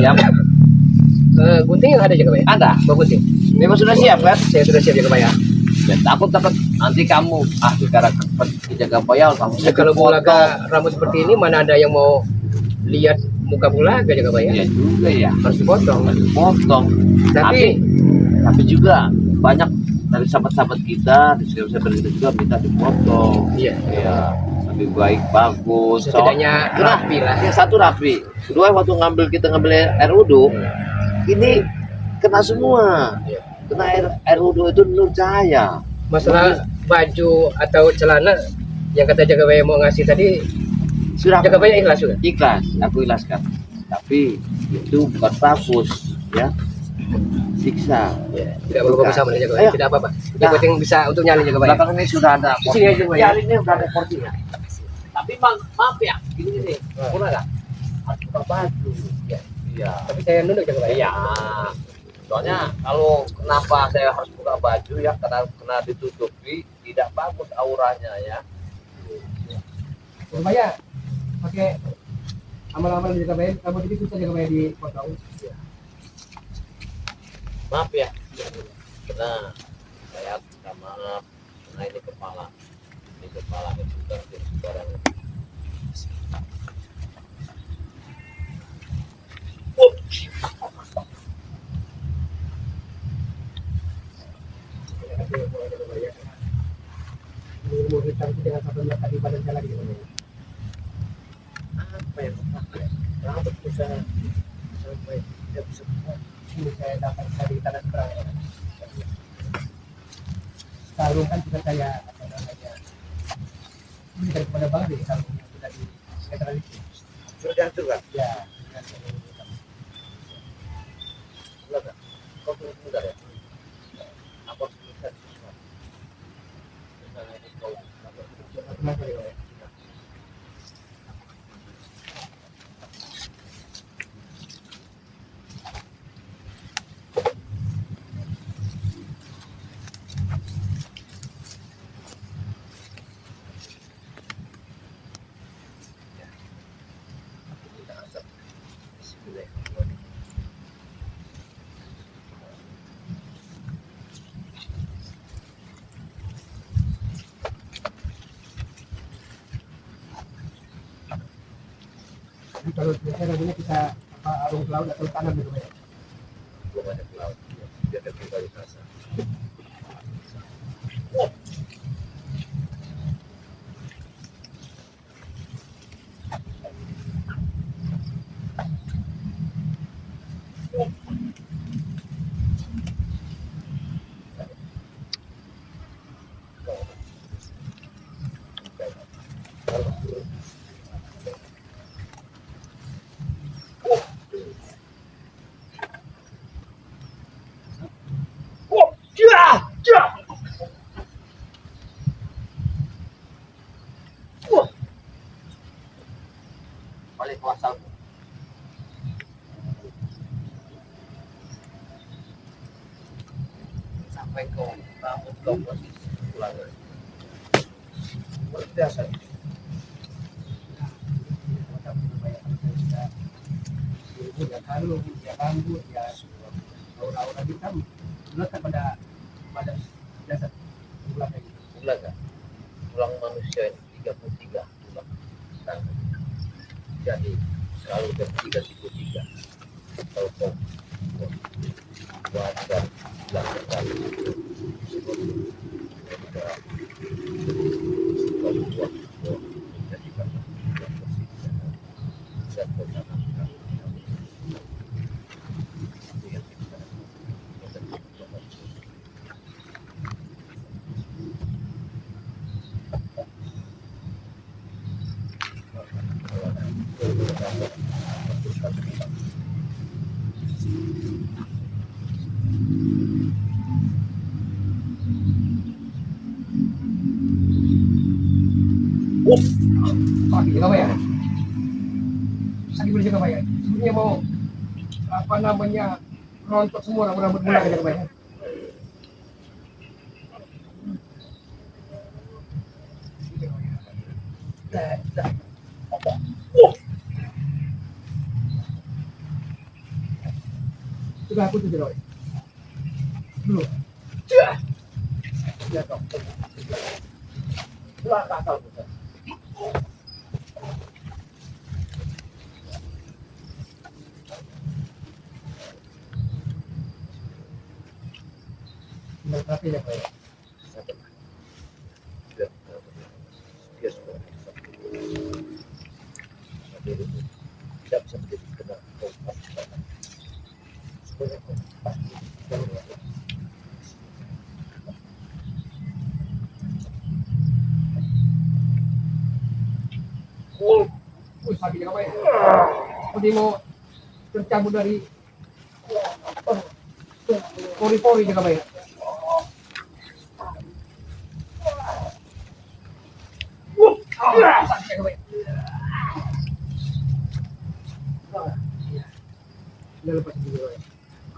siap. Gunting ada Jaka Bayi? Ada. Bawa gunting. Memang sudah siap kan? Saya sudah siap Jaka Bayi. Ya, takut nanti kamu gara jaga bayal kamu. Ya, kalau bulaga rambut seperti ini mana ada yang mau lihat muka bulaga Jaka Bayi? Ya juga ya. Harus dipotong. Potong. Tapi juga banyak dari sahabat-sahabat kita, di sahabat kita juga minta dipotong. Iya. Ya, lebih baik bagus. Setidaknya rapi lah. Ya, satu rapi. Kedua waktu kita ngambil air wudhu, ini kena semua. Iya. Kena air wudhu itu menurut saya. Masalah baju atau celana yang kata Jaka Bayi mau ngasih tadi, Sudah Jaka Bayi ikhlas juga? ikhlas, aku ikhlaskan. Tapi itu bukan bagus, ya. Siksa. Ya, tidak perlu bersama Jaka Bayi. Ayo. Tidak apa-apa. Yang penting bisa untuk nyali Jaka Bayi. Belakang ini sudah ada. Di sini aja, Pak, ya? Ya, ini sudah ada porsinya. Tapi maaf ya, gini. Kurang nggak? Harus buka baju. Ya. Iya. Tapi saya nunduk Jaka Bayi. Iya. Soalnya kalau kenapa saya harus buka baju ya karena kena ditutupi tidak bagus auranya ya. Jaka Bayi pakai amal-amal Jaka Bayi, rambut ini susah Jaka Bayi dipotong. Maaf ya. Karena saya minta maaf karena ini kepala itu bukan sembarang. Ilmu hitam itu jangan sampai melekat di badan saya lagi. Apa yang pakai? Rambut bisa sampai tidak bisa. Ini saya dapat dari tanah seberang. Sarung kan sudah saya apa namanya, ini dari kepada Bang di sarung yang sudah di netralisir. Sudah diatur kan? Ya. Enggak. Kau tunggu sebentar ya. Apa sebentar? Misalnya ini kau Kenapa ya? Kalau biasanya rambutnya kita arung ke laut atau tanam gitu ya. belum ada ke laut. Dia ada kembali rasa. Balik kuasa. Sampai kau rambut kau posisi pulang. Luar biasa. Ya kalung, ya rambut, ya aura-aura hitam melekat pada jasad tulang kayak gitu. Tulang kan? Tulang manusia ini 33 tulang. Jadi kalau bertiga 33 kalau kau buat dan tulang sekali Sakit juga ya? Sakit juga ya? Sebenarnya mau apa namanya rontok semua rambut bulan juga ya? Coba aku tuh dulu. Dulu. Ya dong. Keluar akal kita. Benar tapi ya Pak ya. Satu. Biar biar sudah. Tapi itu tidak bisa menjadi kena kompas. Supaya kompas itu Oh, sakit apa ya? Seperti mau tercabut dari pori-pori juga Pak ya. Sakit Pak ya. Udah lepas dulu Pak ya.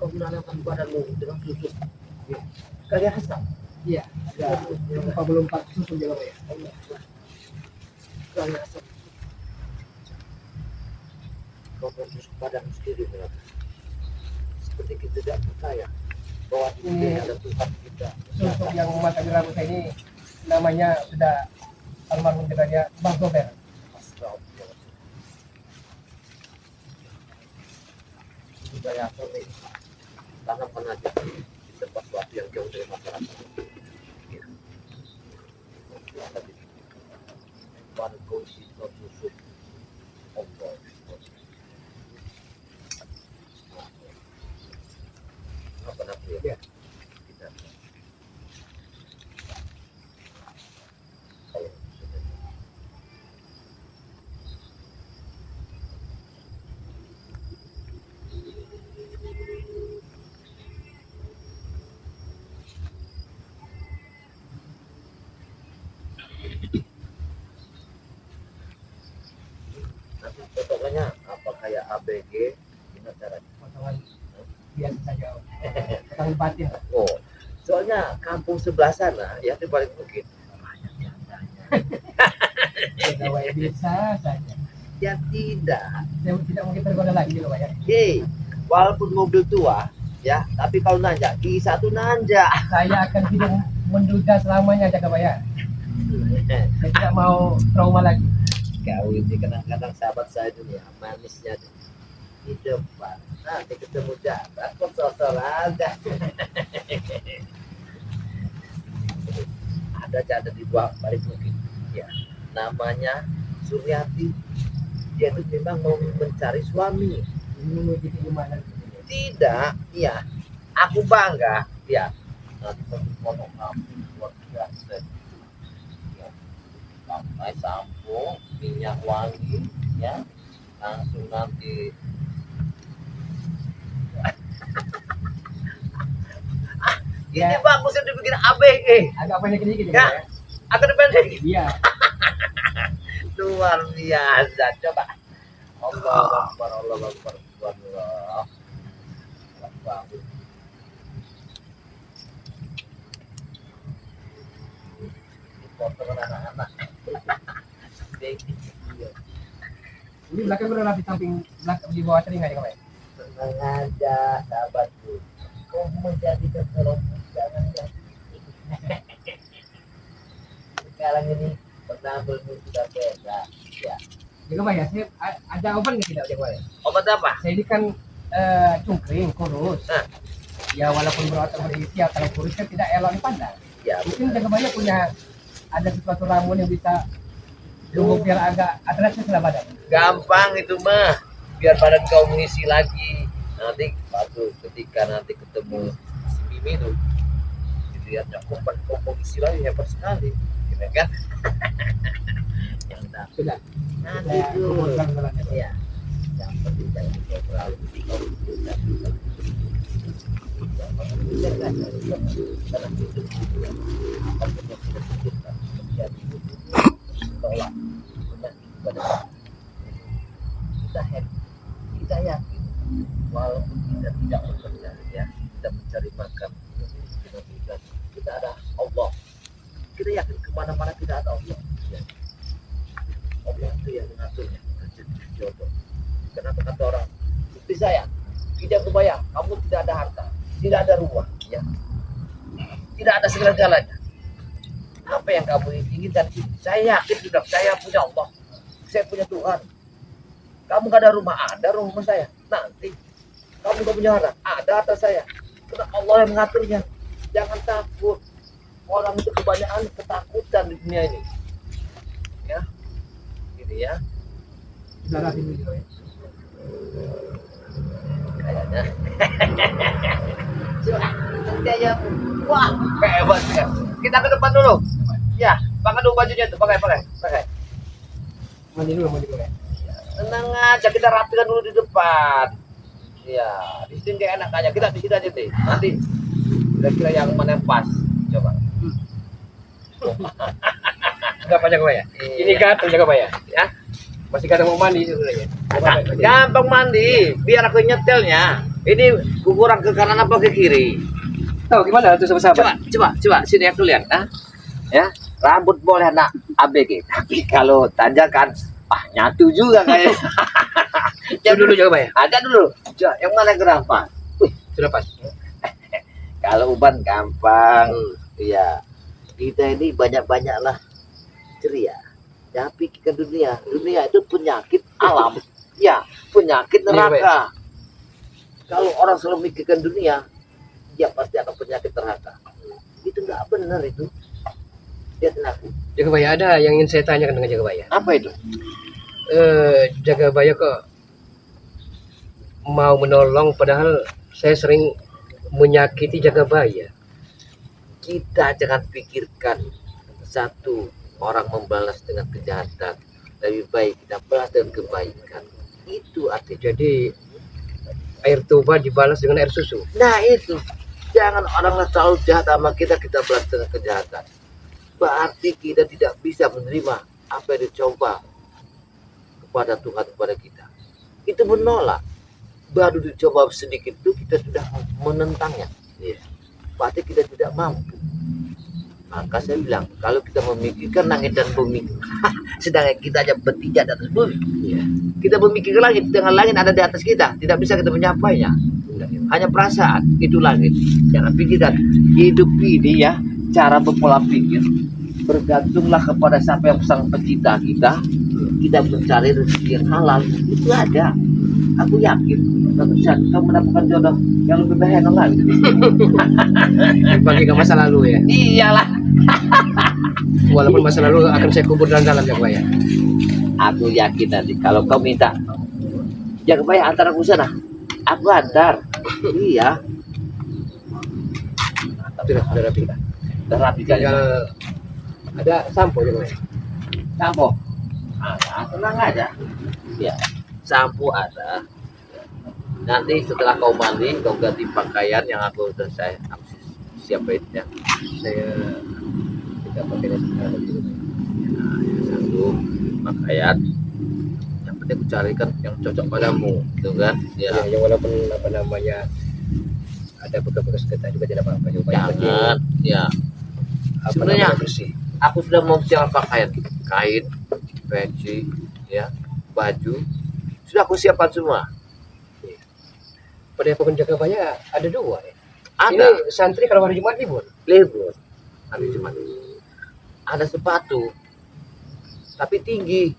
kau menanamkan badanmu dengan susu. Kalian asam. Iya, udah 44 susu juga Pak ya. Kalian asam. Kau bersusu badan sendiri berapa? Seperti kita tidak percaya bahwa ini ada Tuhan kita. Susu yang makan di rambut saya ini namanya sudah almarhum dia Bang Gober. Astagfirullah. Budaya apa nih? Tanamkan aja di tempat suatu yang jauh dari masyarakat. Ya. Tadi pada kondisi susu ombol. Apa namanya? Ya. Kita. Ayo, sudah. Nanti potongannya apa kayak ABG gimana caranya? Potongan biasa saja. Potongan batin. Oh, soalnya kampung sebelah sana ya di balik bukit banyak yang tanya. Pegawai bisa saja. Ya tidak. Saya tidak mungkin tergoda lagi loh Pak ya. Hei, walaupun mobil tua ya, tapi kalau nanjak kisah tuh nanjak. Saya akan hidup menduga selamanya aja Pak ya. Saya tidak mau trauma lagi. Kau ini kadang-kadang sahabat saya itu ya manisnya tuh. Di depan nanti ketemu jabat kok sosok aja. Ada di balik bukit ya, namanya Suryati. Dia itu memang mau mencari suami. Ini menuju ke gimana? Tidak, iya, aku bangga ya. Nanti foto kamu luar biasa ya. Sampai sampo minyak wangi ya, langsung nanti ini Ya. bagus yang dibikin ABG Agak pendek dikit ya. Pak ya. Aku dipendek Iya. luar biasa. Coba Allah Akbar, Allah Akbar, Allah Akbar. Foto anak-anak. Iya. Ini belakang udah di samping belakang di bawah telinga ya Pak ya. Tenang aja sahabatku, kau menjadi keserompok jangan jadi. Sekarang ini penampilanmu sudah beda ya. Juga Pak ya, saya ada obat nggak tidak Pak ya? Obat apa? Saya ini kan cungkring, kurus. Nah. Ya walaupun berotot berisi, ya kalau kurus kan tidak elok dipandang. Ya Mungkin Jaga Banyak punya ada sesuatu ramuan yang bisa tumbuh biar agak atletis lah badan. gampang itu mah, biar badan kau mengisi lagi. Nanti bagus ketika nanti ketemu si Mimi tuh, dilihatnya komposisi lagi hebat sekali, gitu kan? Yang tak Sudah. nanti Saya dulu. kumpulkan jalannya. Ya, yang penting jangan kau terlalu kau tidak bisa. Jangan karena itu akan menyebabkan terjadi tolak dan ibadah. Kita happy, kita yakin walaupun kita tidak bekerja ya, kita mencari makan kita ada Allah, kita yakin kemana-mana kita ada Allah ya. Allah itu yang mengaturnya rezeki jodoh. Kenapa kata orang bukti saya Tidak kebayang, kamu tidak ada harta, tidak ada rumah, ya, tidak ada segala-galanya. Apa yang kamu inginkan? Saya yakin sudah, saya punya Allah, saya punya Tuhan. Kamu gak ada rumah saya. Nanti kamu gak punya harta, ada harta saya. Karena Allah yang mengaturnya. Jangan takut. Orang itu kebanyakan ketakutan di dunia ini. Ya, gini ya. Darah ini juga ya. Kayaknya. Coba, nanti aja. Wah, hebat ya. Kita ke depan dulu. Ya, pakai dulu bajunya tuh, pakai. Mandi dulu ya. Tenang aja, kita rapikan dulu di depan. Ya, di sini gak enak aja. Kita di sini aja deh. Nanti kira-kira yang mana yang pas. Coba. Enggak banyak ya. Ini gatel jaga ya. Ya, Masih kadang mau mandi sebenarnya. gampang mandi. Biar aku nyetelnya. Ini kurang ke kanan apa ke kiri? Tahu gimana tuh sahabat? Coba. Sini aku lihat. Ah. Ya, rambut boleh nak ABG. Tapi kalau tanjakan, nyatu juga kayak. Jangan dulu jaga ya. Ada dulu. Coba, yang mana gampang? Sudah pas. Kalau uban gampang. Iya. Kita ini banyak-banyaklah ceria. Jangan pikirkan dunia. Dunia itu penyakit alam. Ya, penyakit neraka. Kalau orang selalu mikirkan dunia, dia pasti akan penyakit neraka. Itu nggak benar itu. Lihat aku. Jagabaya, ada yang ingin saya tanyakan dengan Jagabaya. Apa itu? Jagabaya kok mau menolong padahal saya sering menyakiti Jagabaya. Kita jangan pikirkan satu orang membalas dengan kejahatan. Lebih baik kita balas dengan kebaikan. Itu artinya. Jadi air tuba dibalas dengan air susu. Nah itu. Jangan orang selalu jahat sama kita balas dengan kejahatan. Berarti kita tidak bisa menerima apa yang dicoba kepada Tuhan kepada kita. Itu menolak. Baru dicoba sedikit itu kita sudah menentangnya. Berarti kita tidak mampu. Maka saya bilang, kalau kita memikirkan langit dan bumi, sedangkan kita aja berpijak di atas bumi. Kita memikirkan langit, dengan langit ada di atas kita, tidak bisa kita menyapainya. Hanya perasaan, itu langit. Jangan pikirkan, hidup ini ya, cara berpola pikir, bergantunglah kepada siapa yang sang pencipta kita. Kita mencari rezeki yang halal, itu ada. Aku yakin, suatu saat kamu mendapatkan jodoh yang lebih baik yang lain. Bagi ke masa lalu ya. Iyalah. Walaupun masa lalu akan saya kubur dalam Jagabaya. Aku yakin nanti kalau kau minta, Jagabaya antar aku sana, aku antar. Iya. Sudah rapi. Sudah rapi kali. Tinggal ada sampo Jagabaya. Sampo. Tenang aja. Ya. Sampo ada. Nanti setelah kau mandi, kau ganti pakaian yang aku siapin ya. Saya tidak pakai sekarang dulu. Nah, satu pakaian. Yang penting aku carikan yang cocok padamu, gitu kan? Ya, yang walaupun apa namanya ada bekas-bekas getah juga tidak apa-apa. Jangan, ya. Sebenarnya bersih. Aku sudah mau siapkan pakaian, kain, peci, ya, baju. Sudah aku siapkan semua. Padepokan Jagabaya ada dua ya. Ada. Ini santri kalau hari Jumat libur. Libur hari Jumat. Ada sepatu, tapi tinggi.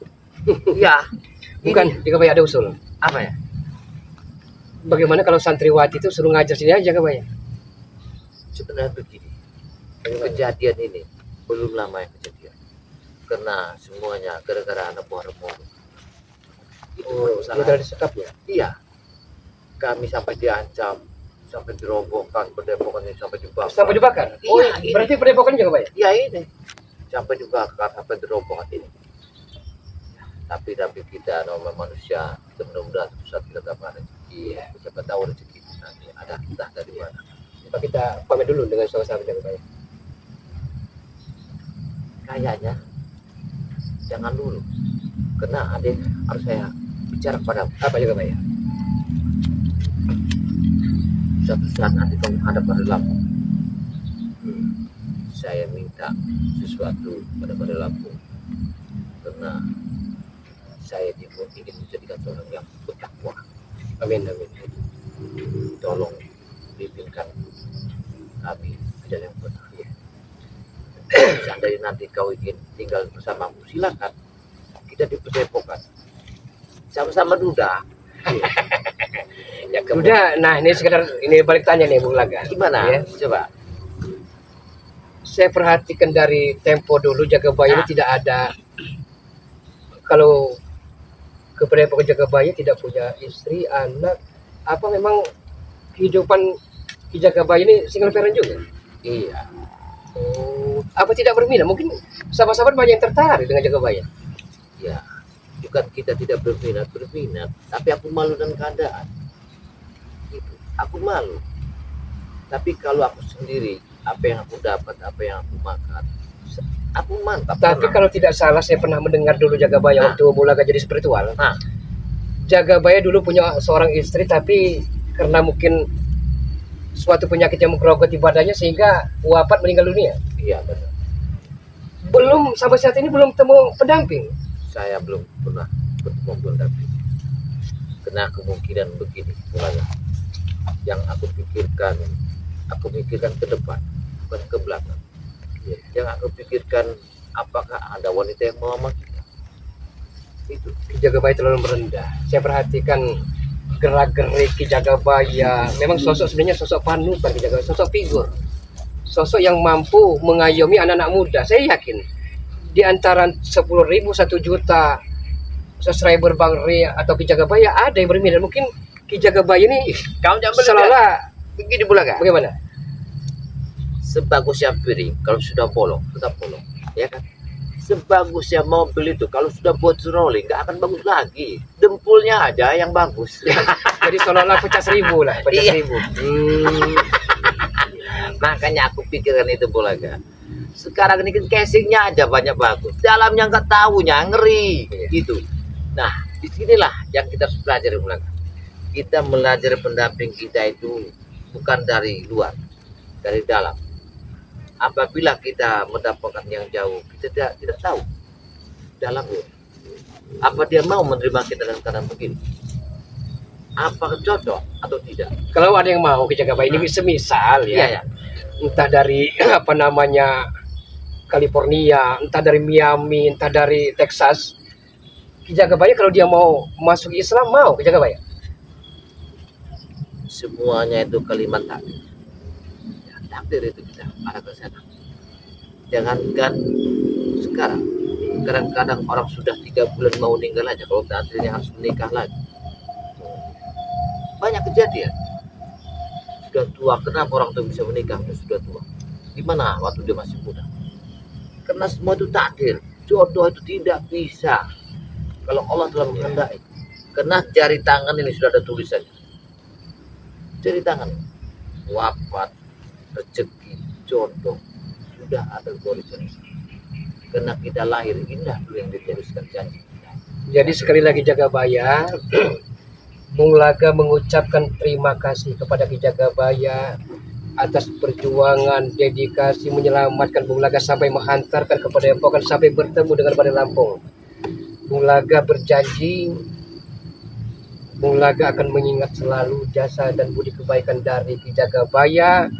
Ya. Bukan, Jagabaya ada usul. Apa ya? Bagaimana kalau santriwati itu suruh ngajar sini aja Jagabaya? Sebenarnya begini. Kejadian ini belum lama yang kejadian. Karena semuanya gara-gara anak buah remor. Oh, salah disekap ya? Iya. Kami sampai diancam, sampai dirobohkan, padepokan ini sampai dibakar. Sampai dibakar? Iya, Oh, ini. berarti padepokan Jagabaya? Iya ini. Sampai dibakar, sampai dirobohkan ini. Tapi kita normal manusia, kita mudah-mudahan suatu saat kita dapat rezeki. Iya. Siapa tahu rezeki itu nanti ada entah dari mana. Coba kita pamit dulu dengan sahabat Jagabaya. Kayaknya jangan dulu, karena ada harus saya bicara pada Apa Jagabaya? suatu saat nanti kamu hadap pada Lampung. Saya minta sesuatu pada Lampung, karena saya ingin menjadikan seorang yang bertakwa. Amin, amin. tolong bimbingkan kami ke jalan yang benar. Seandainya nanti kau ingin tinggal bersamaku, silakan. Kita di Padepokan sama-sama duda. Ya, Udah, nah ini sekedar ini balik tanya nih Bung Laga. gimana? Ya. Coba. Saya perhatikan dari tempo dulu Jagabaya ini tidak ada, kalau ke Padepokan Jagabaya tidak punya istri, anak, apa memang kehidupan Ki Jagabaya ini single parent juga? Iya. Oh, apa tidak berminat? Mungkin sahabat-sahabat banyak yang tertarik dengan Jagabaya. Ya, bukan kita tidak berminat, tapi aku malu dengan keadaan. Gitu. Aku malu. Tapi kalau aku sendiri, apa yang aku dapat, apa yang aku makan, aku mantap. Tapi tenang. kalau tidak salah saya pernah mendengar dulu Jagabaya Nah. waktu Bung Laga jadi spiritual. Nah. Jagabaya dulu punya seorang istri, tapi karena mungkin suatu penyakit yang menggerogoti badannya sehingga wafat, meninggal dunia. Iya benar. Belum sampai saat ini belum temu pendamping. Saya belum pernah bertemu pendamping. Karena kemungkinan begini, mulanya. Yang aku pikirkan ke depan, bukan ke belakang. Yang aku pikirkan, apakah ada wanita yang mau sama kita? Itu. Ki Jagabaya terlalu merendah. Saya perhatikan gerak-gerik Ki Jagabaya. Memang sosok sebenarnya sosok panutan Ki Jagabaya, sosok figur. Sosok yang mampu mengayomi anak-anak muda. Saya yakin di antara 10.000, 1 juta subscriber Bang Ri atau Ki Jagabaya ada yang berminat. Mungkin Ki Jagabaya ini Kau jangan seolah-olah begini Bulaga. bagaimana? Sebagusnya piring, kalau sudah bolong, tetap bolong. Ya kan? Sebagusnya mobil itu, kalau sudah buat rolling, nggak akan bagus lagi. Dempulnya aja yang bagus. Jadi seolah-olah pecah 1.000 lah, pecah Iya. 1.000. Makanya aku pikirkan itu Bulaga. Sekarang ini kan casingnya aja banyak bagus, dalamnya nggak tahunya ngeri. Iya. Gitu. Nah, disinilah yang kita harus pelajari Bulaga. Kita belajar pendamping kita itu bukan dari luar, dari dalam. Apabila kita mendapatkan yang jauh, kita tidak tahu dalamnya. Apa dia mau menerima kita dalam keadaan begini? Apakah cocok atau tidak? Kalau ada yang mau Ki Jagabaya ini semisal Iya, ya, ya. entah dari apa namanya California, entah dari Miami, entah dari Texas, Ki Jagabaya kalau dia mau masuk Islam, mau Ki Jagabaya. Semuanya itu kalimat takdir. Ya, takdir itu kita arah ke sana. Jangankan sekarang, kadang-kadang orang sudah 3 bulan mau meninggal aja, kalau takdirnya harus menikah lagi. Banyak kejadian. Sudah tua, kenapa orang itu bisa menikah sudah tua? Gimana waktu dia masih muda? Karena semua itu takdir. Jodoh itu tidak bisa kalau Allah telah menghendaki. Karena jari tangan ini sudah ada tulisannya. Jari tangan, wafat, rezeki, jodoh sudah ada tulisannya. Karena kita lahir indah dulu yang dituliskan janji kita. Jadi sekali lagi Jagabaya, Bung Laga mengucapkan terima kasih kepada Ki Jagabaya atas perjuangan, dedikasi menyelamatkan Bung Laga sampai menghantarkan ke Padepokan sampai bertemu dengan Badan Lampung. Bung Laga berjanji Bung Laga akan mengingat selalu jasa dan budi kebaikan dari Ki Jagabaya.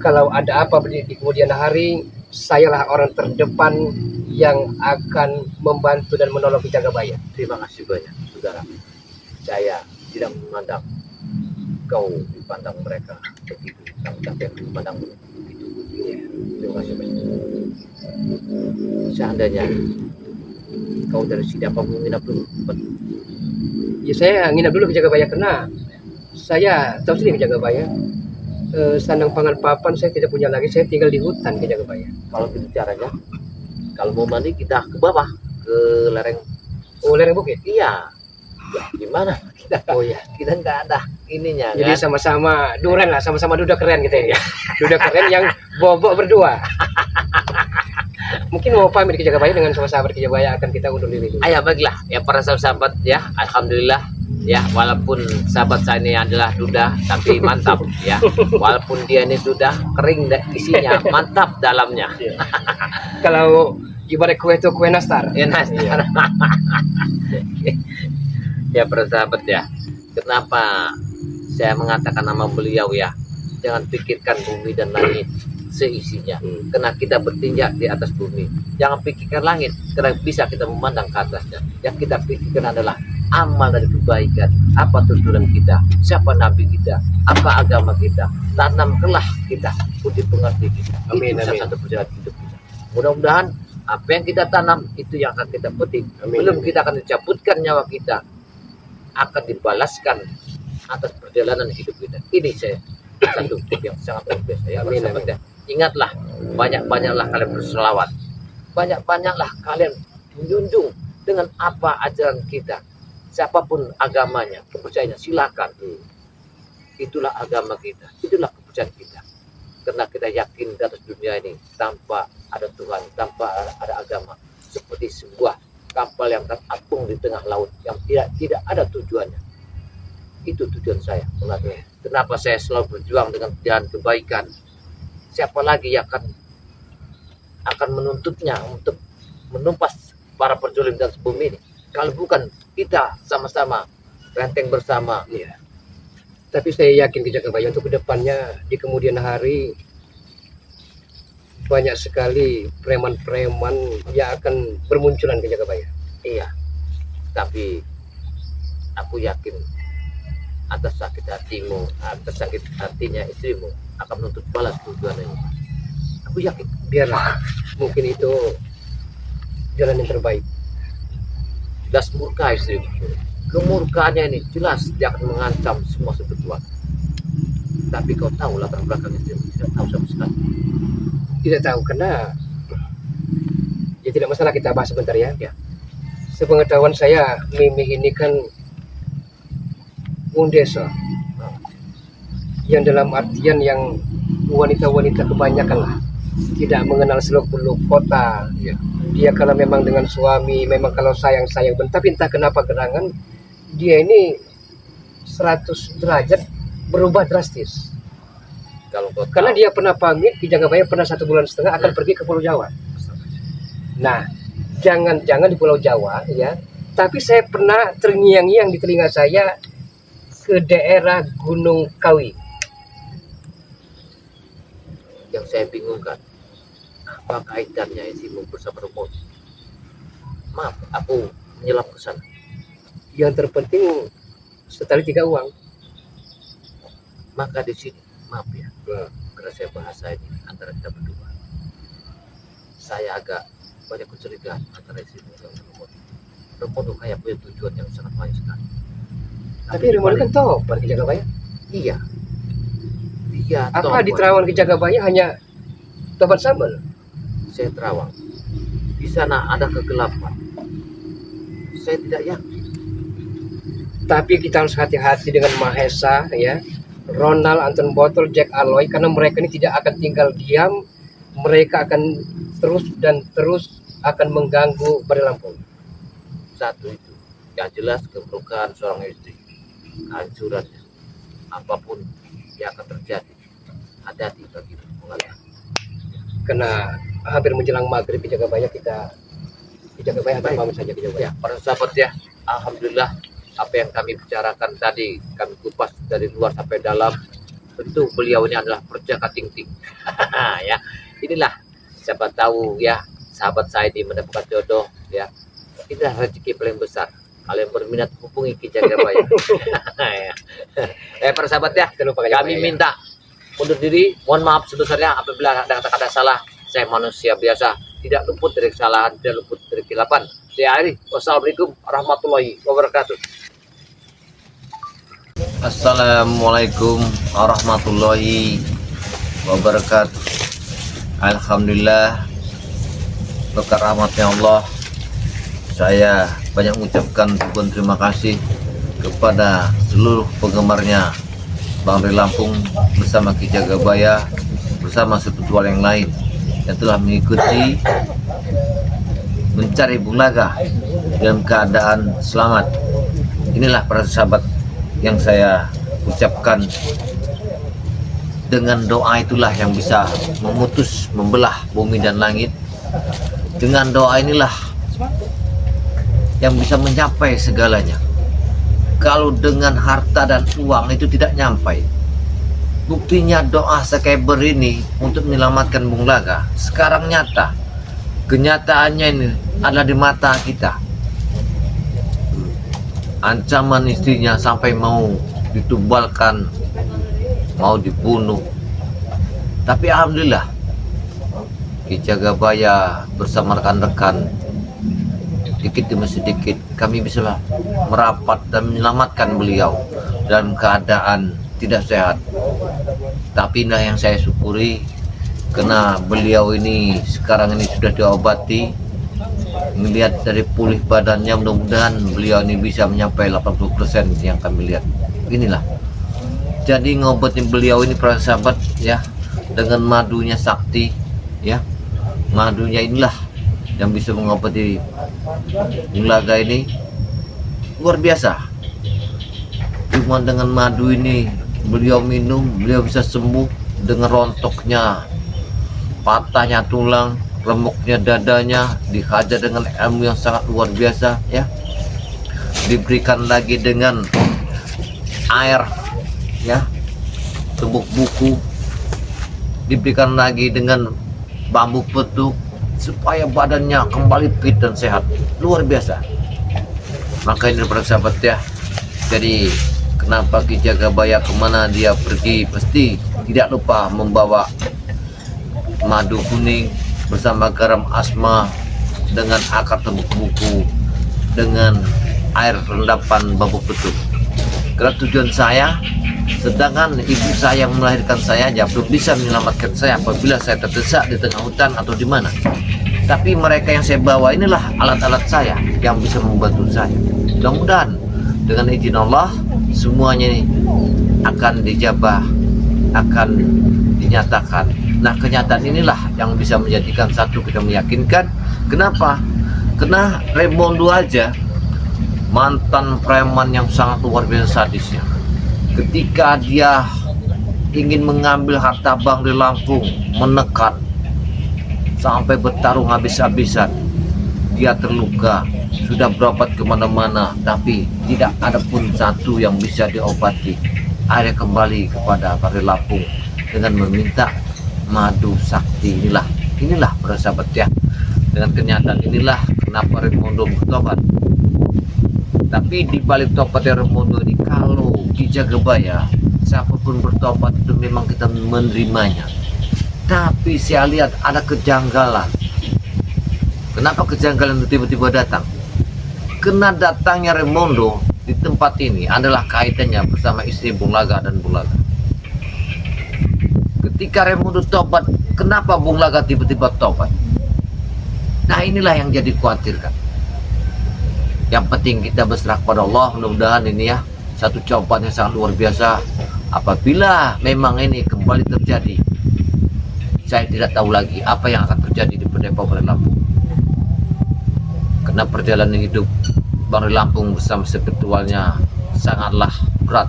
Kalau ada apa di kemudian hari, sayalah orang terdepan yang akan membantu dan menolong Ki Jagabaya. Terima kasih banyak, saudara. Saya tidak memandang kau dipandang mereka begitu, tapi aku memandang begitu. Ya, terima kasih banyak. Seandainya kau dari sini apa mau nginap dulu? Ya saya nginap dulu Ki Jagabaya karena saya tahu sendiri Ki Jagabaya. Sandang pangan papan saya tidak punya lagi, saya tinggal di hutan Ki Jagabaya. Kalau gitu caranya, kalau mau mandi kita ke bawah, ke lereng. Oh, lereng bukit. Iya. Ya, gimana? Oh ya. Kita nggak ada ininya Jadi kan? sama-sama duren lah, sama-sama duda keren gitu ya. Duda keren yang bobok berdua. Mungkin mau pamit Ki Jagabaya dengan sama sahabat Ki Jagabaya akan kita undur diri dulu. Ayah baiklah ya para sahabat ya, alhamdulillah ya, walaupun sahabat saya ini adalah duda tapi mantap ya, walaupun dia ini duda kering isinya mantap dalamnya. Kalau ibarat kue itu kue nastar. Ya nastar. Ya para sahabat ya, kenapa saya mengatakan nama beliau ya, jangan pikirkan bumi dan langit seisinya, karena kita bertinjak di atas bumi. Jangan pikirkan langit, karena bisa kita memandang ke atasnya. Yang kita pikirkan adalah amal dan kebaikan, apa tuntunan kita, siapa nabi kita, apa agama kita, tanamkanlah kita, budi pengerti kita. Amin, Itu salah amin. satu perjalanan hidup kita. Mudah-mudahan apa yang kita tanam itu yang akan kita petik. Amin, Belum amin. kita akan dicabutkan nyawa kita, akan dibalaskan atas perjalanan hidup kita. Ini saya satu tip yang sangat luar biasa ya, Amin, bersahabat amin. ya. Ingatlah, banyak-banyaklah kalian berselawat, banyak-banyaklah kalian menjunjung dengan apa ajaran kita, siapapun agamanya, kepercayaannya, silakan. Itulah agama kita, itulah kepercayaan kita. Karena kita yakin di atas dunia ini tanpa ada Tuhan, tanpa ada agama, seperti sebuah kapal yang terapung di tengah laut yang tidak ada tujuannya. Itu tujuan saya. Kenapa saya selalu berjuang dengan jalan kebaikan? Siapa lagi yang akan menuntutnya untuk menumpas para penculik dan bumi ini? Kalau bukan kita sama-sama renteng bersama. Iya. Tapi saya yakin Ki Jagabaya untuk kedepannya di kemudian hari banyak sekali preman-preman yang akan bermunculan Ki Jagabaya. Iya. Tapi aku yakin atas sakit hatimu, atas sakit hatinya istrimu akan menuntut balas tujuan ini. Aku yakin. Biarlah, mungkin itu jalan yang terbaik. Jelas murka istrimu. Kemurkaannya ini jelas dia akan mengancam semua sebetulnya. Tapi kau tahu latar belakang istrimu, tidak tahu sama sekali. Tidak tahu karena ya tidak masalah, kita bahas sebentar ya. Ya. Sepengetahuan saya, Mimi ini kan wong desa, yang dalam artian yang wanita-wanita kebanyakan lah tidak mengenal seluk-beluk kota. Ya. Dia kalau memang dengan suami, memang kalau sayang-sayang, tapi entah kenapa gerangan dia ini 100 derajat berubah drastis. Kalau kau Karena tahu, dia pernah pamit, Ki Jagabaya pernah 1 bulan setengah akan pergi ke Pulau Jawa. Nah, jangan-jangan di Pulau Jawa ya, tapi saya pernah terngiang-ngiang di telinga saya ke daerah Gunung Kawi. yang saya bingungkan, apa kaitannya istrimu bersama remote? Maaf, aku menyelam ke sana. Yang terpenting setali 3 uang. Maka di sini, maaf ya, karena saya bahasa ini antara kita berdua, saya agak banyak kecurigaan antara istrimu dan remote. Remote tuh kayak punya tujuan yang sangat banyak sekali. Tapi Rimon kan tobat Ki Jagabaya. Iya. Dia Apa di tobat. Terawang Ki Jagabaya hanya tobat sambal? Saya terawang. Di sana ada kegelapan. Saya tidak yakin. Tapi kita harus hati-hati dengan Mahesa ya, Ronald, Anton Botol, Jack Aloy, karena mereka ini tidak akan tinggal diam. Mereka akan terus dan terus akan mengganggu Badai Lampung. Satu itu. Yang jelas keburukan seorang istri, kehancurannya, apapun yang akan terjadi, hati-hati bagi pengalah. Karena hampir menjelang maghrib Ki Jagabaya, kita Ki Jagabaya hampir Baik. pamit saja Ki Jagabaya. Ya, para sahabat ya, alhamdulillah apa yang kami bicarakan tadi, kami kupas dari luar sampai dalam. Tentu beliau ini adalah perjaka ting-ting. Ya, inilah siapa tahu ya, sahabat saya ini mendapatkan jodoh ya. Inilah rezeki paling besar. Kalian berminat hubungi Ki Jagabaya. Ya. Para sahabat ya, Jangan lupa Ki kami Jagabaya, ya. minta undur diri. Mohon maaf sebesarnya apabila ada kata-kata salah. Saya manusia biasa, tidak luput dari kesalahan, tidak luput dari kesilapan. Saya Ari. Wassalamualaikum warahmatullahi wabarakatuh. Assalamualaikum warahmatullahi wabarakatuh. Alhamdulillah, berkat rahmatnya Allah, saya banyak mengucapkan ribuan terima kasih kepada seluruh penggemarnya Bang Ray Lampung bersama Ki Jagabaya, bersama sepetual yang lain yang telah mengikuti mencari Bung Laga dalam keadaan selamat. Inilah para sahabat yang saya ucapkan, dengan doa itulah yang bisa memutus, membelah bumi dan langit. Dengan doa inilah yang bisa mencapai segalanya. kalau dengan harta dan uang itu tidak nyampai. Buktinya doa Sekeber ini untuk menyelamatkan Bung Laga sekarang nyata. Kenyataannya ini adalah di mata kita. Ancaman istrinya sampai mau ditumbalkan, mau dibunuh. Tapi alhamdulillah Ki Jagabaya bersama rekan-rekan sedikit demi sedikit kami bisa merapat dan menyelamatkan beliau dalam keadaan tidak sehat. Tapi nah yang saya syukuri karena beliau ini sekarang ini sudah diobati, melihat dari pulih badannya, mudah-mudahan beliau ini bisa mencapai 80% yang kami lihat. Inilah jadi ngobatin beliau ini para sahabat ya, dengan madunya sakti ya, madunya inilah yang bisa mengobati Bung Laga ini luar biasa. Cuma dengan madu ini beliau minum, beliau bisa sembuh dengan rontoknya, patahnya tulang, remuknya dadanya, dihajar dengan ilmu yang sangat luar biasa ya. Diberikan lagi dengan air ya, tumbuk buku, diberikan lagi dengan bambu petuk supaya badannya kembali fit dan sehat. Luar biasa. Maka ini para sahabat ya, jadi kenapa Ki Jagabaya kemana dia pergi pasti tidak lupa membawa madu kuning bersama garam asma dengan akar tumbuk buku dengan air rendapan bambu petuk. Karena tujuan saya, sedangkan ibu saya yang melahirkan saya aja belum bisa menyelamatkan saya apabila saya terdesak di tengah hutan atau di mana. Tapi mereka yang saya bawa inilah alat-alat saya yang bisa membantu saya. Mudah-mudahan dengan izin Allah semuanya ini akan dijabah, akan dinyatakan. Nah, kenyataan inilah yang bisa menjadikan satu kita meyakinkan. Kenapa? Karena Raimondo aja mantan preman yang sangat luar biasa sadisnya. Ketika dia ingin mengambil harta bank di Lampung, menekan sampai bertarung habis-habisan, dia terluka, sudah berobat kemana-mana, tapi tidak ada pun satu yang bisa diobati. Akhirnya kembali kepada Pari Lampung dengan meminta madu sakti. Inilah para sahabat ya, dengan kenyataan inilah kenapa Raimondo bertobat. Tapi di balik tobat Raimondo ini, kalau Ki Jagabaya siapapun bertobat itu memang kita menerimanya. Tapi saya lihat ada kejanggalan. Kenapa kejanggalan itu tiba-tiba datang? Karena datangnya Raimondo di tempat ini adalah kaitannya bersama istri Bung Laga dan Bung Laga. Ketika Raimondo tobat, kenapa Bung Laga tiba-tiba tobat? Nah, inilah yang jadi khawatirkan. Yang penting kita berserah kepada Allah. Mudah-mudahan ini ya satu cobaan yang sangat luar biasa. Apabila memang ini kembali terjadi, saya tidak tahu lagi apa yang akan terjadi di Padepokan Lampung. Karena perjalanan hidup Bang Lampung bersama spiritualnya sangatlah berat.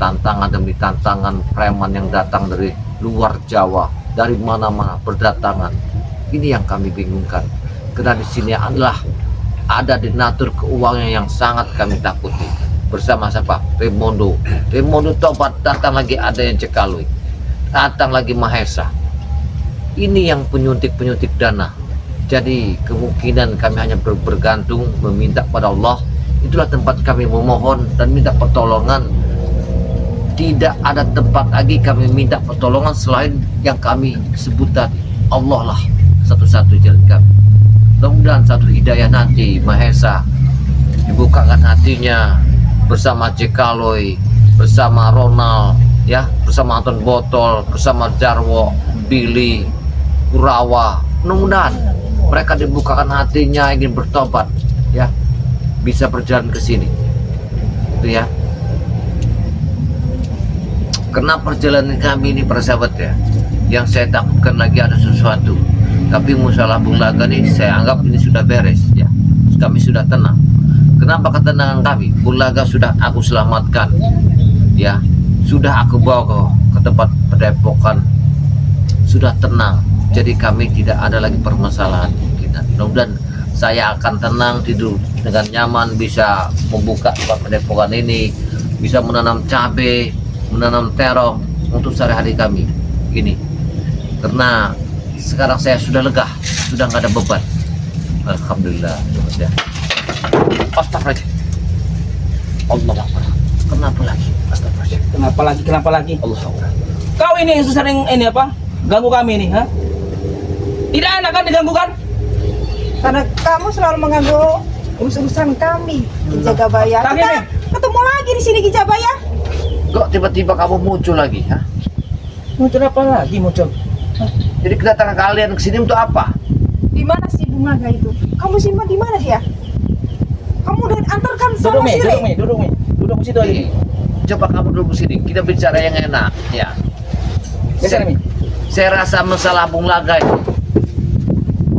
Tantangan demi tantangan, preman yang datang dari luar Jawa, dari mana-mana berdatangan. Ini yang kami bingungkan. Karena di sini adalah ada donatur keuangan yang sangat kami takuti. Bersama siapa? Raimondo. Raimondo tobat, datang lagi ada yang Cekalui, datang lagi Mahesa. Ini yang penyuntik-penyuntik dana. Jadi kemungkinan kami hanya bergantung meminta pada Allah. Itulah tempat kami memohon dan minta pertolongan. Tidak ada tempat lagi kami minta pertolongan selain yang kami sebut tadi. Allah lah satu-satu jalan kami. Mudah-mudahan satu hidayah nanti Mahesa dibukakan hatinya bersama Cekaloi, bersama Ronald ya, bersama Anton Botol, bersama Jarwo, Billy, Kurawa. Mudah-mudahan mereka dibukakan hatinya ingin bertobat ya, bisa berjalan ke sini. Itu ya. Karena perjalanan kami ini para sahabat ya, yang saya takutkan lagi ada sesuatu. Tapi masalah Bung Laga ini saya anggap ini sudah beres ya. Kami sudah tenang. Kenapa ketenangan kami? Bung Laga sudah aku selamatkan ya. Sudah aku bawa ke tempat Padepokan. Sudah tenang. Jadi kami tidak ada lagi permasalahan. Mudah-mudahan saya akan tenang tidur dengan nyaman, bisa membuka tempat pendepokan ini, bisa menanam cabai, menanam terong untuk sehari-hari kami ini. Karena sekarang saya sudah lega, sudah nggak ada beban. Alhamdulillah. Ya. Astagfirullah. Allah Akbar. Kenapa lagi? Astagfirullah. Kenapa lagi? Allah Akbar. Kau ini yang sering ini apa? Ganggu kami ini, ha? Tidak enak kan diganggu kan? Karena kamu selalu mengganggu urus-urusan kami, Ki Jagabaya. Tak Kita ini. ketemu lagi di sini, Ki Jagabaya. Kok tiba-tiba kamu muncul lagi? Hah? Muncul apa lagi muncul? Jadi kedatangan kalian ke sini untuk apa? Di mana sih bunga itu? Kamu simpan di mana sih ya? Kamu udah antarkan Duduk sama Mi, si duduk Re. Mi, duduk Mi. Duduk di situ aja. Mi. Coba kamu duduk di sini, kita bicara yang enak. Ya. Geser Mi. Saya rasa masalah Bung Laga itu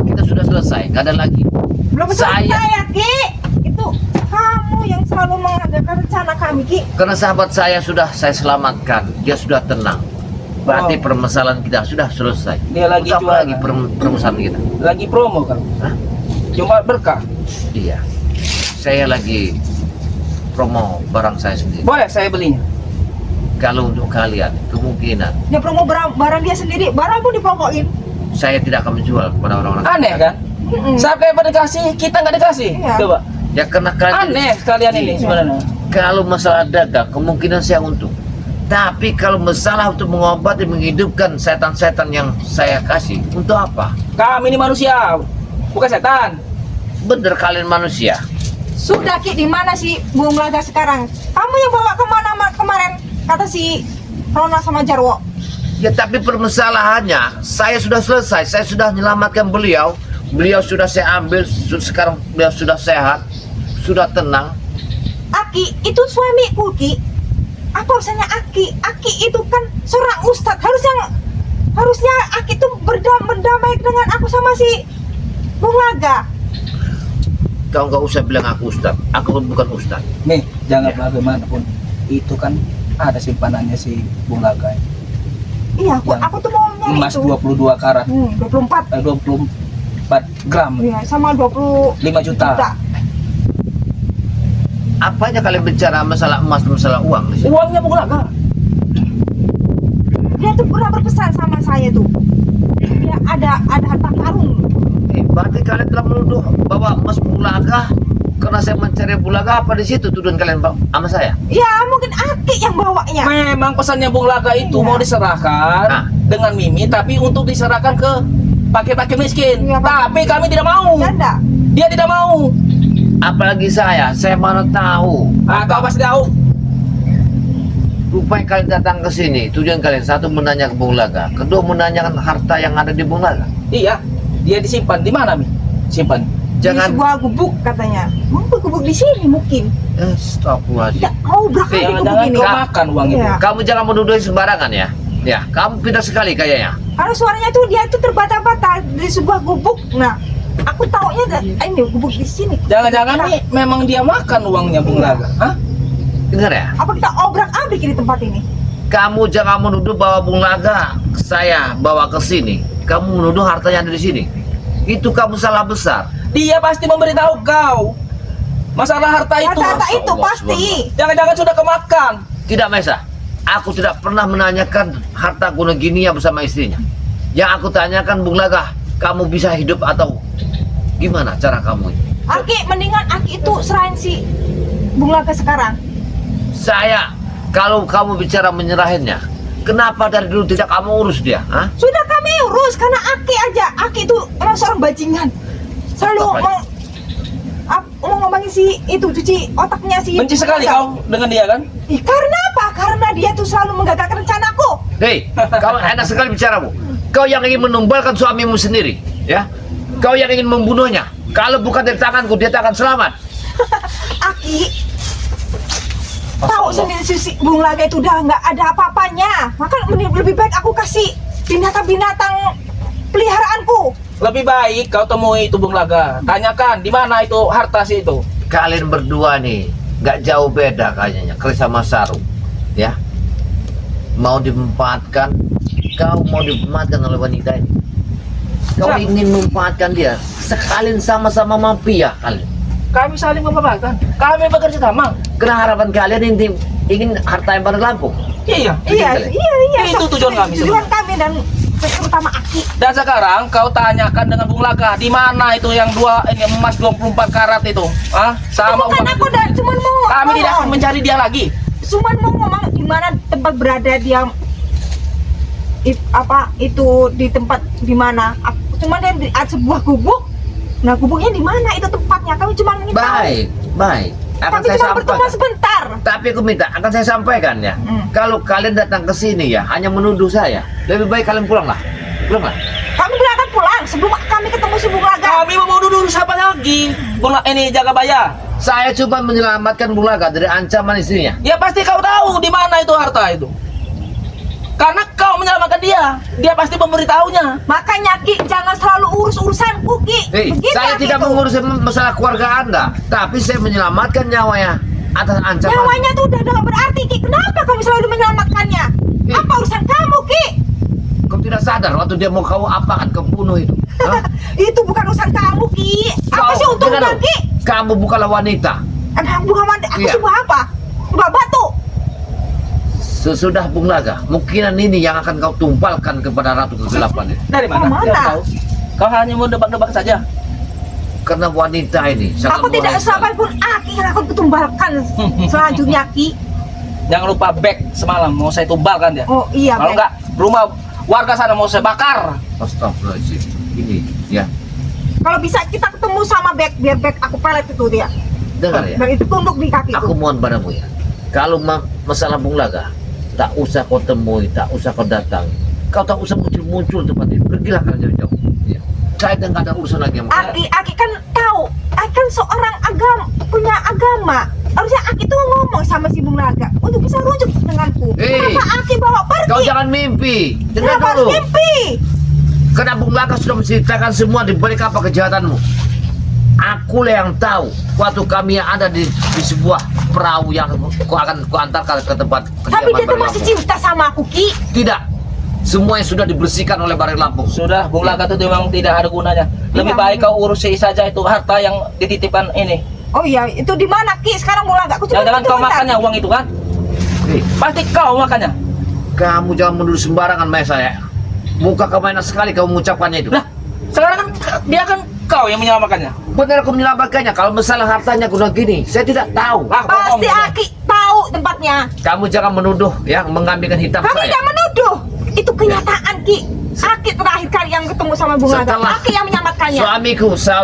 kita sudah selesai, nggak ada lagi. Belum Saya- selesai ya, Ki. Itu kamu yang selalu mengadakan rencana kami, Ki. Karena sahabat saya sudah saya selamatkan, dia sudah tenang. Berarti Oh. permasalahan kita sudah selesai. Dia lagi Untuk apa jualan. lagi permasalahan kita? Lagi promo kan? Hah? Cuma berkah. Iya. Saya lagi promo barang saya sendiri. Boleh saya belinya? Kalau untuk kalian, kemungkinan Dia promo barang dia sendiri, barang pun dipromoin. saya tidak akan menjual kepada orang-orang. Aneh kan? Saat kayak pada dikasih, kita nggak dikasih. Iya. Coba. Ya karena kalian Aneh kalian ini Iya. sebenarnya. kalau masalah dagang kemungkinan saya untung. Tapi kalau masalah untuk mengobati, menghidupkan setan-setan yang saya kasih, untuk apa? Kami ini manusia, bukan setan. Bener kalian manusia. Sudah, Ki, di mana sih Bung Laga sekarang? Kamu yang bawa kemana kemarin? Kata si Rona sama Jarwo. Ya tapi permasalahannya, saya sudah selesai, saya sudah menyelamatkan beliau. Beliau sudah saya ambil, sekarang beliau sudah sehat, sudah tenang. Aki, itu suamiku, Ki. Apa urusannya Aki? Aki itu kan seorang ustadz. Harusnya Aki itu berdamai dengan aku sama si Bung Laga. Kau nggak usah bilang aku ustad, aku bukan ustad. Nih, jangan Ya. bagaimanapun. Itu kan ada simpanannya si Bung Laga. Iya, Yang aku tuh mau ngomong Emas itu. 22 karat, 24. 24 gram, Iya, sama 20 5 juta. juta. Apanya kalian bicara masalah emas, masalah uang di sini? Uangnya Bung Laga. Dia tuh pernah berpesan sama saya tuh. Dia ada harta karun. Berarti kalian telah menuduh bahwa emas Bulaga karena saya mencari Bulaga, apa di situ tuduhan kalian sama saya? Ya, mungkin Aki yang bawanya. Memang pesannya Bung Laga itu Iya. mau diserahkan Nah. dengan Mimi, tapi untuk diserahkan ke pakai miskin. Iya, Pak. Tapi kami tidak mau. Janda. Dia tidak mau. Apalagi saya mana tahu. Kau pasti tahu. Rupanya kalian datang ke sini, tujuan kalian satu menanya ke Bung Laga, kedua menanyakan harta yang ada di Bung Laga. Iya, dia disimpan di mana, Mi? Simpan. Di Jangan. sebuah gubuk katanya. Mungkin gubuk di sini mungkin. Astagfirullahaladzim. Tidak, obrak aja gubuk Jangan-jangan ini. kau makan uang itu. Iya. Kamu jangan menuduh sembarangan ya. Ya, kamu pintar sekali kayaknya. Karena suaranya tuh dia tuh terbata-bata di sebuah gubuk. Nah, aku taunya ini gubuk di sini. Jangan-jangan Nah, nih memang dia makan uangnya Bung Iya. Laga. Hah? Dengar ya. apa kita obrak-abrik di tempat ini? Kamu jangan menuduh bahwa Bung Laga saya bawa ke sini. Kamu menuduh hartanya ada di sini. Itu kamu salah besar. Dia pasti memberitahu kau masalah harta itu. Harta itu Allah, pasti. Jangan-jangan sudah kemakan. Tidak, Mesa. Aku tidak pernah menanyakan harta guna ginia bersama istrinya. Yang aku tanyakan, Bung Laga, kamu bisa hidup atau gimana cara kamu ini? Aki, mendingan Aki itu serahin si Bung Laga sekarang. Saya, kalau kamu bicara menyerahinnya, kenapa dari dulu tidak kamu urus dia? Hah? Sudah kami urus karena Aki aja. Aki itu emang seorang bajingan. Selalu Apa? mau ngomongin si itu cuci otaknya si Benci sekali Laga. kau dengan dia kan? Ih, karena apa? Karena dia tuh selalu menggagalkan rencanaku. Hei, kamu enak sekali bicaramu. Kau yang ingin menumbalkan suamimu sendiri, ya? Kau yang ingin membunuhnya. Kalau bukan dari tanganku, dia tak akan selamat. Aki tahu sendiri si Bung Laga itu udah nggak ada apa-apanya. Maka lebih baik aku kasih binatang-binatang peliharaanku. Lebih baik kau temui itu Bung Laga. Tanyakan di mana itu harta si itu. Kalian berdua nih, nggak jauh beda kayaknya, Kris sama Saru, ya? Mau dimanfaatkan, kau mau dimanfaatkan oleh wanita ini. Kau ingin memanfaatkan dia. Sekalian sama-sama mafia kalian. Kami saling memanfaatkan. Kami bekerja sama. Karena harapan kalian ingin harta yang berlampung. Iya. Iya. Itu tujuan kami Tujuan kami dan terutama Aki. Dan sekarang kau tanyakan dengan Bung Laka, di mana itu yang emas 24 karat itu? Ah, sama Bukan aku dan cuman mau. Kami tidak akan ngomong. mencari dia lagi. Cuman mau ngomong di mana tempat berada dia. Itu di tempat di mana? Cuman dia di sebuah gubuk. Nah, gubuknya di mana itu tempatnya? Kami cuma ingin tahu. Baik. Akan Tapi saya cuma berteman sampaikan. sebentar. Tapi aku minta, akan saya sampaikan ya. Kalau kalian datang ke sini ya, hanya menuduh saya. Lebih baik kalian pulanglah. Pulanglah. Kami berangkat pulang sebelum kami ketemu si Bung Laga. Kami mau dulu siapa lagi? Ini Jagabaya. Saya cuma menyelamatkan Bung Laga dari ancaman istrinya. Ya pasti kau tahu di mana itu harta itu. Karena kau menyelamatkan dia, dia pasti memberitahunya. Makanya Ki, jangan selalu urus urusanku Ki. Hei, Begitu, saya Ki, tidak tuh. mengurus masalah keluarga Anda, tapi saya menyelamatkan nyawanya atas ancaman. Nyawanya tuh udah gak berarti Ki. Kenapa kamu selalu menyelamatkannya? Apa urusan kamu Ki? Kau tidak sadar waktu dia mau kau apakan, kau bunuh itu. Hah? Itu bukan urusan kamu Ki. Apa Kau, sih untungnya dengar dong. Ki? Kamu bukanlah wanita. Bukan mandi, aku Iya. sebuah apa? Sebuah batu. Sesudah Bung Laga, mungkinan ini yang akan kau tumpalkan kepada Ratu Kegelapan itu. Dari mana? Mana? Tidak tahu. Kau hanya mau debak-debak saja. Karena wanita ini sangat Aku tidak luar biasa. sabar pun Aki yang aku tumbalkan selanjutnya Ki. Jangan lupa bag semalam mau saya tumbalkan dia. Oh iya Kalau Bek. enggak, rumah warga sana mau saya bakar. Astagfirullahaladzim. Ini ya, Kalau bisa kita ketemu sama Bek, biar Bek aku pelet itu dia. dengar ya. Dan itu tunduk di kaki Aku itu. mohon padamu ya. Kalau masalah Bung Laga, tak usah kau temui, tak usah kau datang. Kau tak usah muncul-muncul tempat ini. Pergilah kalian jauh-jauh. Ya. Saya tidak ada urusan lagi sama kalian. Aki kan tahu, Aki kan seorang punya agama. Harusnya Aki tuh ngomong sama si Bung Laga untuk bisa rujuk denganku. Hei, Kenapa Aki bawa pergi? Kau jangan mimpi. Dengar Kenapa dulu. harus mimpi? Karena Bung Laga sudah menceritakan semua di balik apa kejahatanmu. Akulah yang tahu waktu kami yang ada di sebuah perahu yang ku antarkan ke tempat Tapi dia tuh Bari masih Lampung. cinta sama aku Ki. Tidak. Semuanya sudah dibersihkan oleh Bari Lampung. Sudah, Bung Laka itu memang tidak ada gunanya. Lebih Iya. baik kau urusi saja itu harta yang dititipkan ini. Oh iya, itu di mana Ki? Sekarang Bung Laga aku cuma Jangan butuh kau bentar. makannya uang itu kan? Hei, Pasti kau makannya. kamu jangan menuduh sembarangan Maya saya. Muka kamu enak sekali kamu mengucapkannya itu. Nah, sekarang kan dia kan kau yang menyelamatkannya. Benar aku menyelamatkannya. Kalau masalah hartanya guna gini, saya tidak tahu. Ah, bohong Pasti dia. Aki tahu tempatnya. Kamu jangan menuduh ya, mengambilkan hitam Kami saya. tidak menuduh. Itu kenyataan Ki. Aki terakhir kali yang ketemu sama Bung Laga. Setelah Aki yang menyelamatkannya.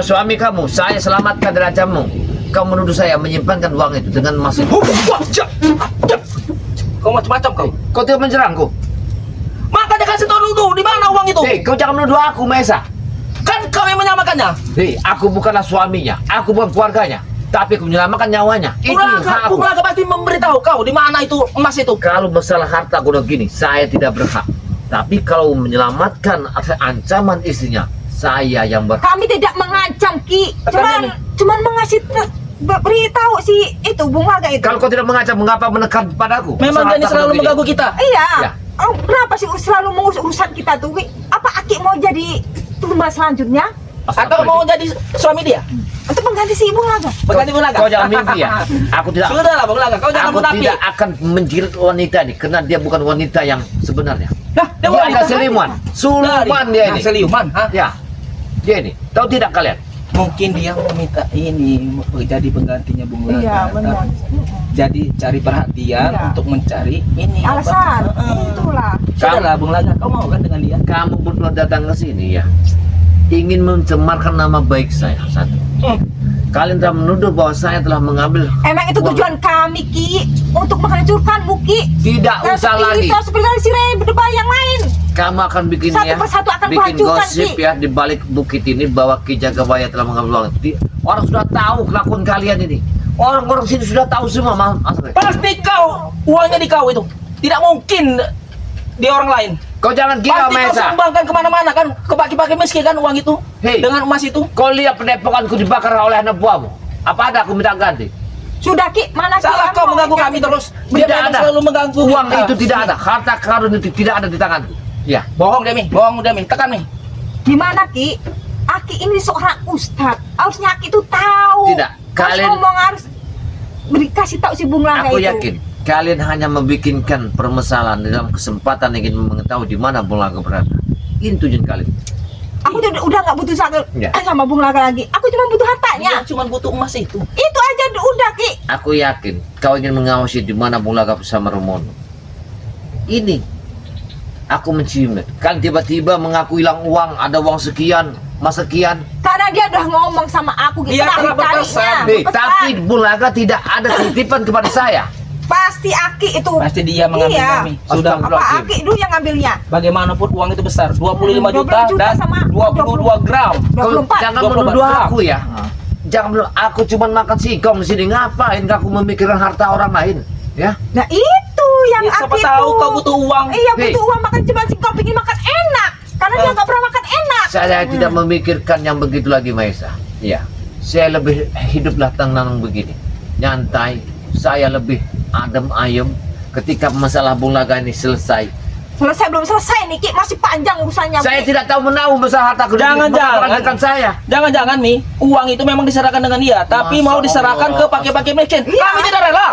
suami kamu, saya selamatkan dari ancamanmu. Kau menuduh saya menyimpankan uang itu dengan masih. Kau macam-macam kau. Kau tidak menyerangku. Makanya kasih tahu dulu di mana uang itu. Hei, kau jangan menuduh aku, Mesa. Kan kau yang menyelamatkannya. Hei, aku bukanlah suaminya, aku bukan keluarganya, tapi aku menyelamatkan nyawanya. Itu hak aku. Bung Laka pasti memberitahu kau di mana itu emas itu. Kalau masalah harta guna gini, saya tidak berhak. Tapi kalau menyelamatkan ancaman istrinya, saya yang berhak. Kami tidak mengancam Ki. Kami- Cuman mengasih beritahu si itu Bung Laga itu. Kalau kau tidak mengancam, mengapa menekan padaku? Memang Masalah dia ini harta selalu guna gini. mengganggu kita. Iya. Ya. Oh, kenapa sih selalu mengurus urusan kita tuh? Ki? Apa Aki mau jadi tumbal selanjutnya? Atau mau jadi suami dia? Untuk mengganti si Bung Laga? Berganti Bung Laka. Kau jangan mimpi ya. Aku tidak. Sudahlah Bung Laka, kau jangan Aku munafik. tidak akan menjilat wanita ini karena dia bukan wanita yang sebenarnya. Nah, dia Dia wanita. ada selimuan, suluman dia ini. Seliuman, ha? Ya, dia ini. Tahu tidak kalian? Mungkin dia mau minta ini jadi penggantinya Bung Laka. Iya, benar. Jadi cari perhatian Iya. untuk mencari ini apa? Alasan. Heeh. Itulah. Sudahlah Bung Laka, kau mau kan dengan dia? Kamu berdua datang ke sini ya, ingin mencemarkan nama baik saya. Satu. Kalian telah menuduh bahwa saya telah mengambil. Emang itu uang. tujuan kami Ki untuk menghancurkanmu Ki. Tidak Dan usah seperti lagi. itu, seperti si Ray berdebat yang lain. Kamu akan bikin Satu ya, persatu akan bikin kuhancurkan, gosip Ki. ya di balik bukit ini bahwa Ki Jagabaya telah mengambil uang. Orang sudah tahu kelakuan kalian ini. Orang-orang sini sudah tahu semua, Mas. Pasti kau uangnya di kau itu. Tidak mungkin di orang lain. Kau jangan gila, Pasti kau Mesa. sumbangkan kemana-mana kan, ke baki-baki miskin kan uang itu. Hei. Dengan emas itu. Kau lihat pendepokanku dibakar oleh anak buahmu. Apa ada aku minta ganti? Sudah Ki, mana Ki Salah yang kau mau mengganggu ganti? kami terus. Dia Tidak memang ada. selalu mengganggu Uang kita. itu tidak ada. Harta karun itu tidak ada di tanganku. Ya. Bohong Demi, bohong Demi. Tekan nih. Gimana Ki? Aki ini seorang ustadz. Harusnya Aki itu tahu. Tidak, Harus kalian ngomong, harus kasih tahu si Bung Langga aku itu. yakin kalian hanya membikinkan permasalahan dalam kesempatan ingin mengetahui di mana Bung Langga berada. Ini tujuan kalian. Aku udah nggak butuh Ya. sama Bung Langga lagi. Aku cuma butuh hartanya. Dia cuma butuh emas itu. Itu aja udah Ki. Aku yakin kau ingin mengawasi di mana Bung Langga bersama Romono. Ini aku menciumnya. Kan tiba-tiba mengaku hilang uang, ada uang sekian, mas sekian. Karena dia udah ngomong sama aku gitu. Dia telah berpesan. Tapi Bung Langga tidak ada titipan kepada saya. pasti Aki itu. Pasti dia mengambil Iya. kami. Sudah Apa Aki dulu yang ngambilnya? bagaimanapun uang itu besar, 25 juta 25 juta dan sama 22 gram. 24. Jangan 24 menuduh gram. aku ya. Jangan menuduh aku cuma makan singkong di sini. Ngapain aku memikirkan harta orang lain? Ya. Nah itu yang Ya, siapa Aki tahu tuh. kau butuh uang. Iya Hei. butuh uang, makan cuma singkong, pingin makan enak. Karena dia nggak pernah makan enak. Saya tidak memikirkan yang begitu lagi, Maisa. Ya. Saya lebih hiduplah tenang begini. Nyantai. Saya lebih adem ayem ketika masalah Bung Langga ini selesai. Selesai belum selesai nih Ki, masih panjang urusannya. Saya Ki. tidak tahu menahu masalah harta Jangan. saya. Jangan-jangan Mi, uang itu memang diserahkan dengan dia, tapi Masya mau diserahkan ke Allah. pakai-pakai miskin. Iya. Kami tidak rela.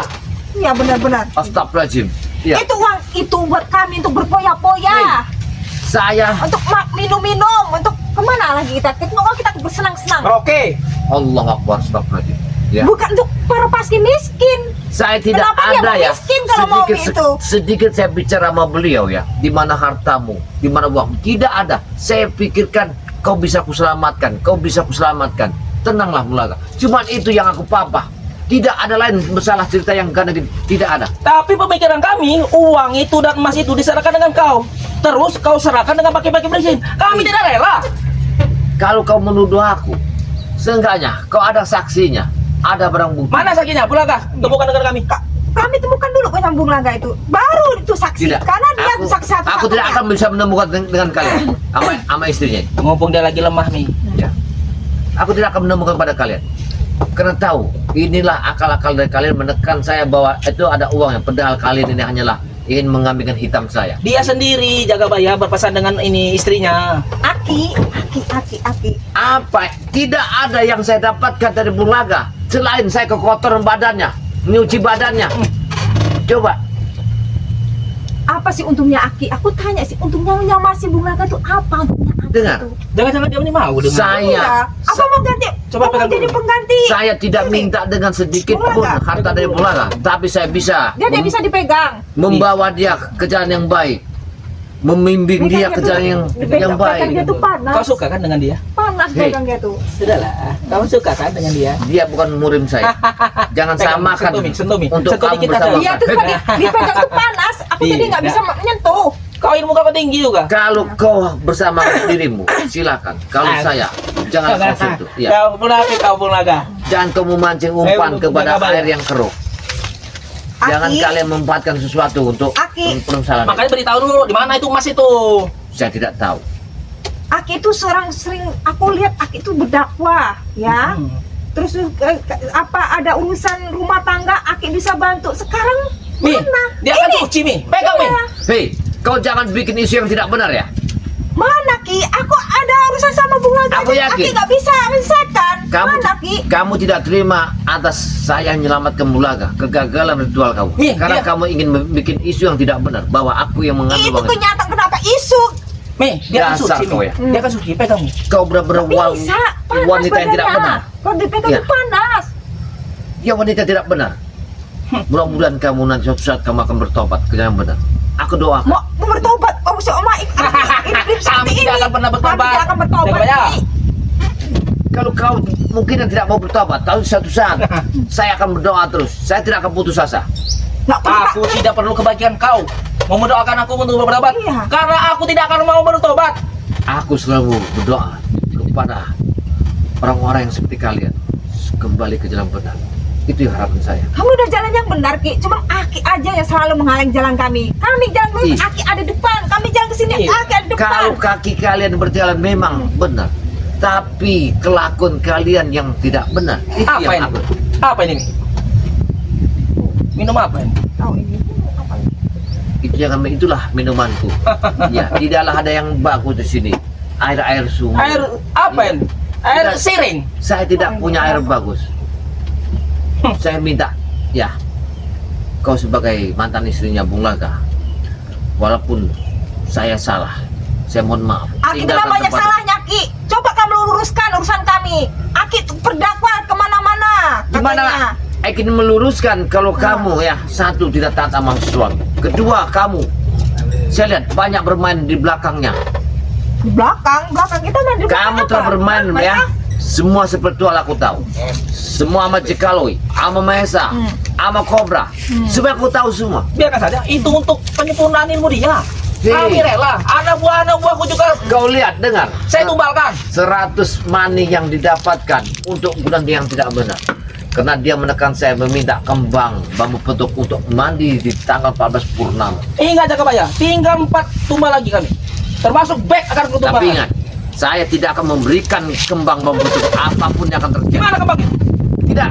Iya benar-benar. Astagfirullahaladzim. Ya. Itu uang itu buat kami untuk berpoya-poya, Saya untuk minum-minum, untuk kemana lagi kita? Kita bersenang-senang. Oke. Allah Akbar, astagfirullahaladzim. Ya. Bukan untuk para pasti miskin. Saya tidak Kenapa dia ada mau ya. miskin kalau mau itu? Sedikit saya bicara sama beliau ya. Di mana hartamu? Di mana uang? Tidak ada. Saya pikirkan kau bisa kuselamatkan. Kau bisa kuselamatkan. Tenanglah Bung Langga. Cuman itu yang aku papa. Tidak ada lain masalah cerita yang ganda gini. Tidak ada. Tapi pemikiran kami, uang itu dan emas itu diserahkan dengan kau. Terus kau serahkan dengan pakai-pakai miskin. Kami tidak rela. Kalau kau menuduh aku, seenggaknya kau ada saksinya. Ada barang bukti. Mana sakinya? Pulangkah? Temukan dengan kami. Kami temukan dulu punya Bung Langga itu. Baru itu saksi. Tidak. Karena dia Aku- saksi satu. Aku tidak akan bisa menemukan dengan kalian. Sama istrinya. Mumpung dia lagi lemah Mi. Ya. Aku tidak akan menemukan pada kalian. Karena tahu, inilah akal-akal dari kalian menekan saya bahwa itu ada uangnya. Padahal kalian ini hanyalah ingin mengambilkan hitam saya. Dia sendiri jaga bayar berpesan dengan ini istrinya. Aki. Apa? Tidak ada yang saya dapatkan dari Bung Langga selain saya kekotoran badannya, nyuci badannya. Coba. Apa sih untungnya Aki? Aku tanya sih untungnya masih Bung Langga itu apa? Untungnya Aki Dengar. itu? Jangan-jangan dia ini mau dengan. Saya Iya. Apa mau ganti? Coba Mau pegang jadi dulu. pengganti? Saya tidak Ini. minta dengan sedikit Bung pun Langga. harta dari Bung Langga, tapi saya bisa Dia bisa dipegang. membawa dia ke jalan yang baik, membimbing dia ke jalan yang Pegang baik. dia tuh panas. Kau suka kan dengan dia? Panas Hei. pegang dia tuh. Sudahlah. Kau suka kan dengan dia? Dia bukan murim saya. Jangan Pegang, samakan sentuh, Mi. untuk Sentuh kamu dikit aja. bersama. Iya tuh tadi dipegang tuh panas. Aku Iya. tadi nggak bisa menyentuh. Kau ilmu kau tinggi juga. Kalau kau bersama dirimu, silakan. Kalau saya, jangan kau sentuh. Ya. Kau munafik kau Bung Langga. Jangan kau memancing umpan kepada Bagaimana? air yang keruh. Jangan Aki. kalian memanfaatkan sesuatu untuk Aki. permasalahan. Makanya beritahu dulu di mana itu emas itu. Saya tidak tahu. Aki itu seorang sering aku lihat Aki itu berdakwah, ya. Terus apa ada urusan rumah tangga Aki bisa bantu. Sekarang Mi, mana? dia akan Ini. cuci Mi. Pegang Mi. Iya. Hei, kau jangan bikin isu yang tidak benar ya. Mana Ki? Aku ada urusan sama Bung Langga. Aku Aki yakin. nggak bisa menyelesaikan. Mana Ki? Kamu tidak terima atas saya menyelamatkan Bung Langga, kegagalan ritual kamu. Iya, Karena iya. kamu ingin bikin isu yang tidak benar bahwa aku yang mengambil Itu uang itu. kenyataan kenapa isu? Mi, dia akan Dasar suci kau Mi. ya. Dia akan suci. Pegang Mi. Kau benar-benar Bisa. Panas wanita yang tidak badannya. benar. Kalau dipegang Iya. tuh panas. Ya wanita tidak benar. Mudah-mudahan kamu nanti suatu saat kamu akan bertobat ke jalan yang benar. Aku doakan. Mau bertobat. Oh, seumah hidup Kami seperti tidak ini. akan pernah bertobat. Kami tidak akan bertobat. Jaga bayar. Ki. Kalau kau mungkin tidak mau bertobat, tapi suatu saat saya akan berdoa terus. Saya tidak akan putus asa. Nggak perlu. Aku tidak perlu kebaikan kau. Mau mendoakan aku untuk bertobat? Iya. Karena aku tidak akan mau bertobat. Aku selalu berdoa kepada orang-orang yang seperti kalian kembali ke jalan benar. Itu yang harapan saya. Kamu udah jalan yang benar Ki. Cuma Aki aja yang selalu menghalang jalan kami. Kami jalan lurus, Ih. Aki ada depan. Kami jalan ke sini, Ih. Aki ada depan. Kalau kaki kalian berjalan memang benar, tapi kelakuan kalian yang tidak benar. Itu Apa yang ini? aku. Apa ini Mi? Minum apa ini? Oh, ini. Apa ini? Itulah minumanku. Ya, tidaklah ada yang bagus di sini. air sungai. Air apa ini? Air siring. Saya tidak punya air bagus. Saya minta, ya, kau sebagai mantan istrinya Bung Laga, walaupun saya salah, saya mohon maaf. Aki itu Tinggalkan banyak tempat- salahnya, Ki. Coba kamu luruskan urusan kami. Aki itu berdakwa kemana-mana. Gimana? katanya. Ingin meluruskan kalau kamu ya, satu tidak taat sama suami, kedua kamu, saya lihat banyak bermain di belakangnya. Di belakang kita main di belakang. Kamu apa? telah bermain Apa ya, semua seperti aku tahu. Semua sama Cikaloi, sama Mahesa, sama Cobra, semua aku tahu semua. Biarkan saja, itu untuk penyempurnaan ilmu dia. Hei. Kami rela, anak buahku juga Kau lihat, dengar, saya tumbalkan. 100 money yang didapatkan untuk gudang yang tidak benar. Karena dia menekan saya meminta kembang bambu petuk untuk mandi di tanggal 14 Purnama. Ingat Jakabaya, tinggal 4 tumbal lagi kami. Termasuk back akan kutumbal. Tapi ingat, saya tidak akan memberikan kembang bambu petuk apapun yang akan terjadi. Gimana kembang itu? Tidak.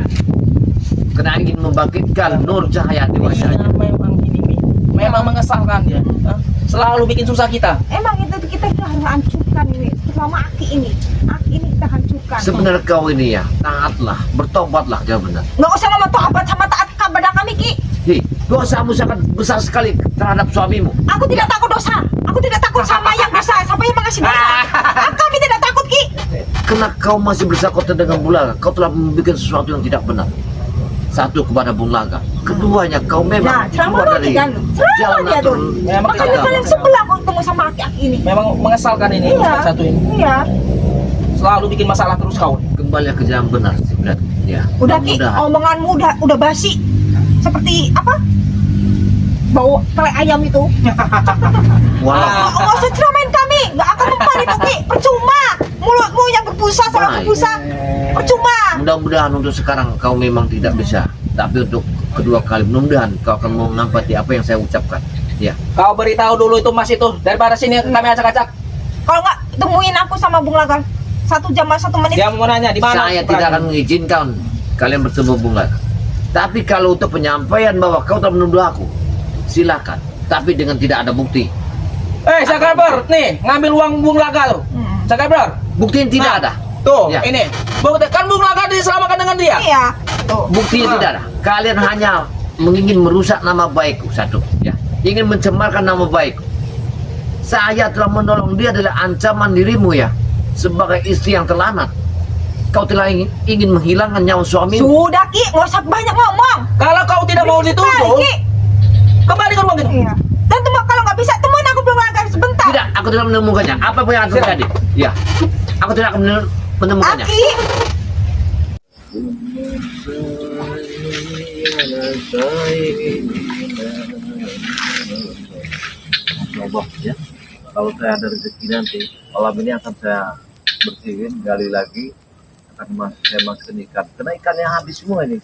Karena ingin membangkitkan nur cahaya di wajahnya. Memang ini memang mengesalkan dia. Hah? Selalu bikin susah kita. Emang itu kita harus hancurkan ini. Terutama Aki ini. Aki ini kita hancurkan. Sebenarnya kau ini ya, taatlah, bertobatlah jauh benar. Nggak usah ngomong tobat sama taat kepada kami, Ki. Hi, dosamu sangat besar sekali terhadap suamimu. Aku tidak takut dosa. Aku tidak takut sama yang dosa, sama yang mengasih dosa. Kami tidak takut, Ki. Karena kau masih bersangkutan dengan Bung Laga, kau telah membuat sesuatu yang tidak benar. Satu kepada Bung Laga, keduanya kau Nah, memang ceramah keluar lagi dari kan. Ceramah jalan dia atur. tuh. Memang Makanya tidak. kalian sebelah kalau ketemu sama Aki ini. Memang mengesalkan ini Iya. satu ini. Iya. Selalu bikin masalah terus kau. Kembali ke jalan benar, sebenarnya. Ya. Udah, Ki, mudah-mudahan. omonganmu udah basi. Seperti apa? Bau tele ayam itu. Walau Nggak usah ceramain kami. Nggak akan mempan itu, Ki. Percuma. Mulutmu yang berbusa sama Baik. berbusa. Percuma. mudah-mudahan untuk sekarang kau memang tidak bisa, tapi untuk kedua kali mudah-mudahan kau akan menempati apa yang saya ucapkan. Ya. Kau beritahu dulu itu Mas itu daripada sini kami acak-acak. Kalau nggak temuin aku sama Bung Lagan 1 jam 1 menit. Dia mau nanya di mana? Saya tidak akan mengizinkan kalian bertemu Bung Laga. Tapi kalau untuk penyampaian bahwa kau telah menuduh aku, silakan. Tapi dengan tidak ada bukti. Subscriber, nih ngambil uang Bung Laga tuh. Subscriber, Bukti yang tidak Nah. ada. tuh Ya. ini. Bukti kan Bung Laga diselamatkan dengan dia. Iya. Tuh. Buktinya tidak ada. Kalian hanya ingin merusak nama baikku satu. Ya. Ingin mencemarkan nama baikku. Saya telah menolong dia adalah ancaman dirimu ya. Sebagai istri yang terlanat. Kau telah ingin menghilangkan nyawa suamimu. Sudah, Ki, nggak usah banyak ngomong. Kalau kau tidak mau Berisik dituduh, sekali, Ki. kembalikan uang itu. Iya. Dan tuh kalau nggak bisa temuin aku Bung Lagan sebentar. Tidak, aku tidak menemukannya. Apa pun yang akan terjadi. Ya. Aku tidak akan menemukannya. Aki. Coba ya. Kalau saya ada rezeki nanti, kolam ini akan saya bersihin, gali lagi, akan saya masukin ikan. Karena ikannya habis semua ini,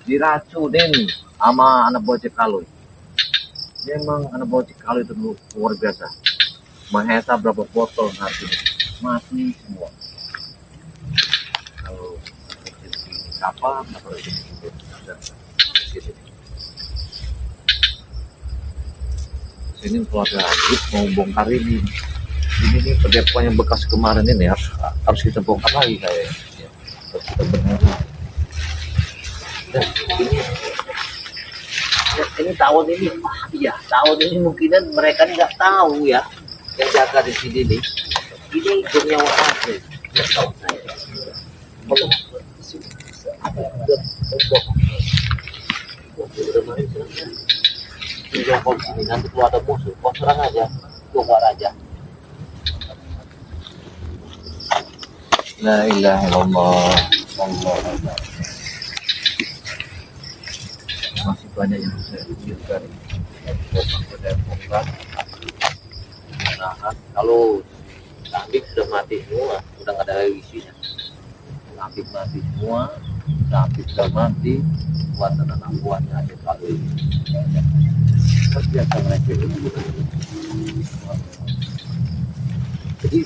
diracunin sama anak buah Cikaloi. Memang anak buah Cikaloi itu luar biasa. Mahesa berapa botol nanti mati semua. Kalau rezeki ini kapan? Atau rezeki ini ada? Ini kalau ada grup mau bongkar ini nih pedepokan yang bekas kemarin ini harus kita bongkar lagi kayak ya, harus kita benerin. Dan ini tahun ini iya tahun ini mungkinan mereka nggak tahu ya yang jaga di sini nih ini dunia asli ya tahu saya kalau tinggal kau sini nanti kalau ada musuh kau serang aja bongkar aja. La ilaha illallah Allah. Masih banyak yang saya pikirkan bongkar nah kalau kambing sudah mati semua sudah nggak ada isinya kambing mati semua kambing sudah mati buatan anak buahnya aja kalau ini biasa mereka itu jadi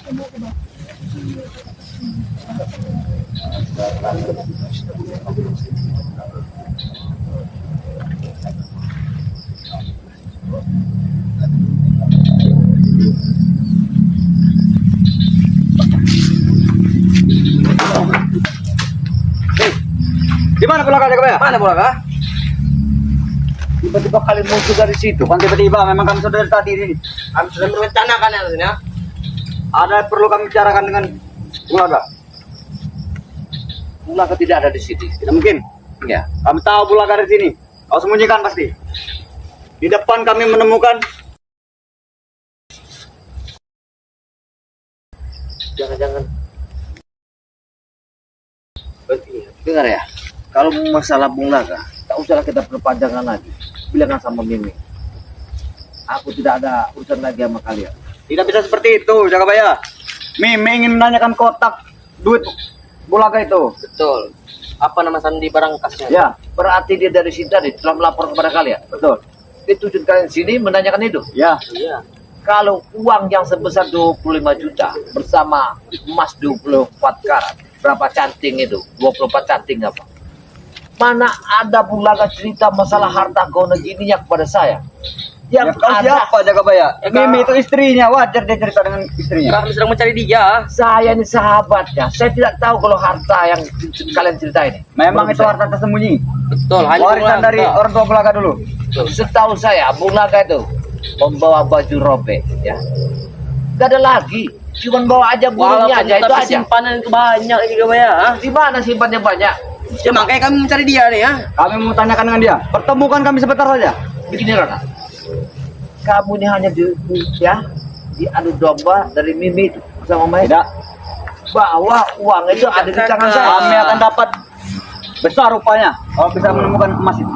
Di mana Bulaga Jagabaya? Mana Bulaga? Tiba-tiba kalian muncul dari situ. Bukan tiba-tiba, memang kami sudah dari tadi ini. Kami sudah merencanakan ya. Ada perlu kami bicarakan dengan Bulaga. Bulaga tidak ada di sini. Tidak mungkin. Ya. Kami tahu Bulaga di sini. Kau sembunyikan pasti. Di depan kami menemukan. Jangan-jangan. Dengar ya. Kalau masalah Bulaga, tak usahlah kita perpanjangan lagi. Bilang sama Mimi. Aku tidak ada urusan lagi sama kalian. Tidak bisa seperti itu, Jagabaya. Mimi ingin menanyakan kotak duit Bulaga itu. Betul. Apa nama sandi barang kasnya? Ya, berarti dia dari sini tadi telah melapor kepada kalian. Betul. Ditujukan kalian sini menanyakan itu. Ya. Iya. Kalau uang yang sebesar 25 juta bersama emas 24 karat, berapa canting itu? 24 canting apa? Mana ada Bulaga cerita masalah harta gono gininya kepada saya? Ya, Yang kau ada siapa Jagabaya? Ya, Mimi itu istrinya, wajar dia cerita dengan istrinya. Kami sedang mencari dia. saya ini sahabatnya. Saya tidak tahu kalau harta yang kalian cerita ini. Memang Menurut itu saya. harta tersembunyi. Betul. Hanya Warisan Bulaga. dari orang tua Bulaga dulu. Setahu saya Bulaga itu membawa baju robek, ya. Gak ada lagi, cuman bawa aja burungnya Walaupun aja itu tapi aja. simpanan itu banyak ini Jagabaya. Di mana simpannya banyak? Ya makanya kami mencari dia nih ya. Kami mau tanyakan dengan dia. Pertemukan kami sebentar saja. Begini Rona, kamu ini hanya diadu domba dari Mimi itu sama Mai. Tidak. Bahwa uang itu ada di tangan saya. Kami akan dapat besar rupanya kalau bisa menemukan emas itu.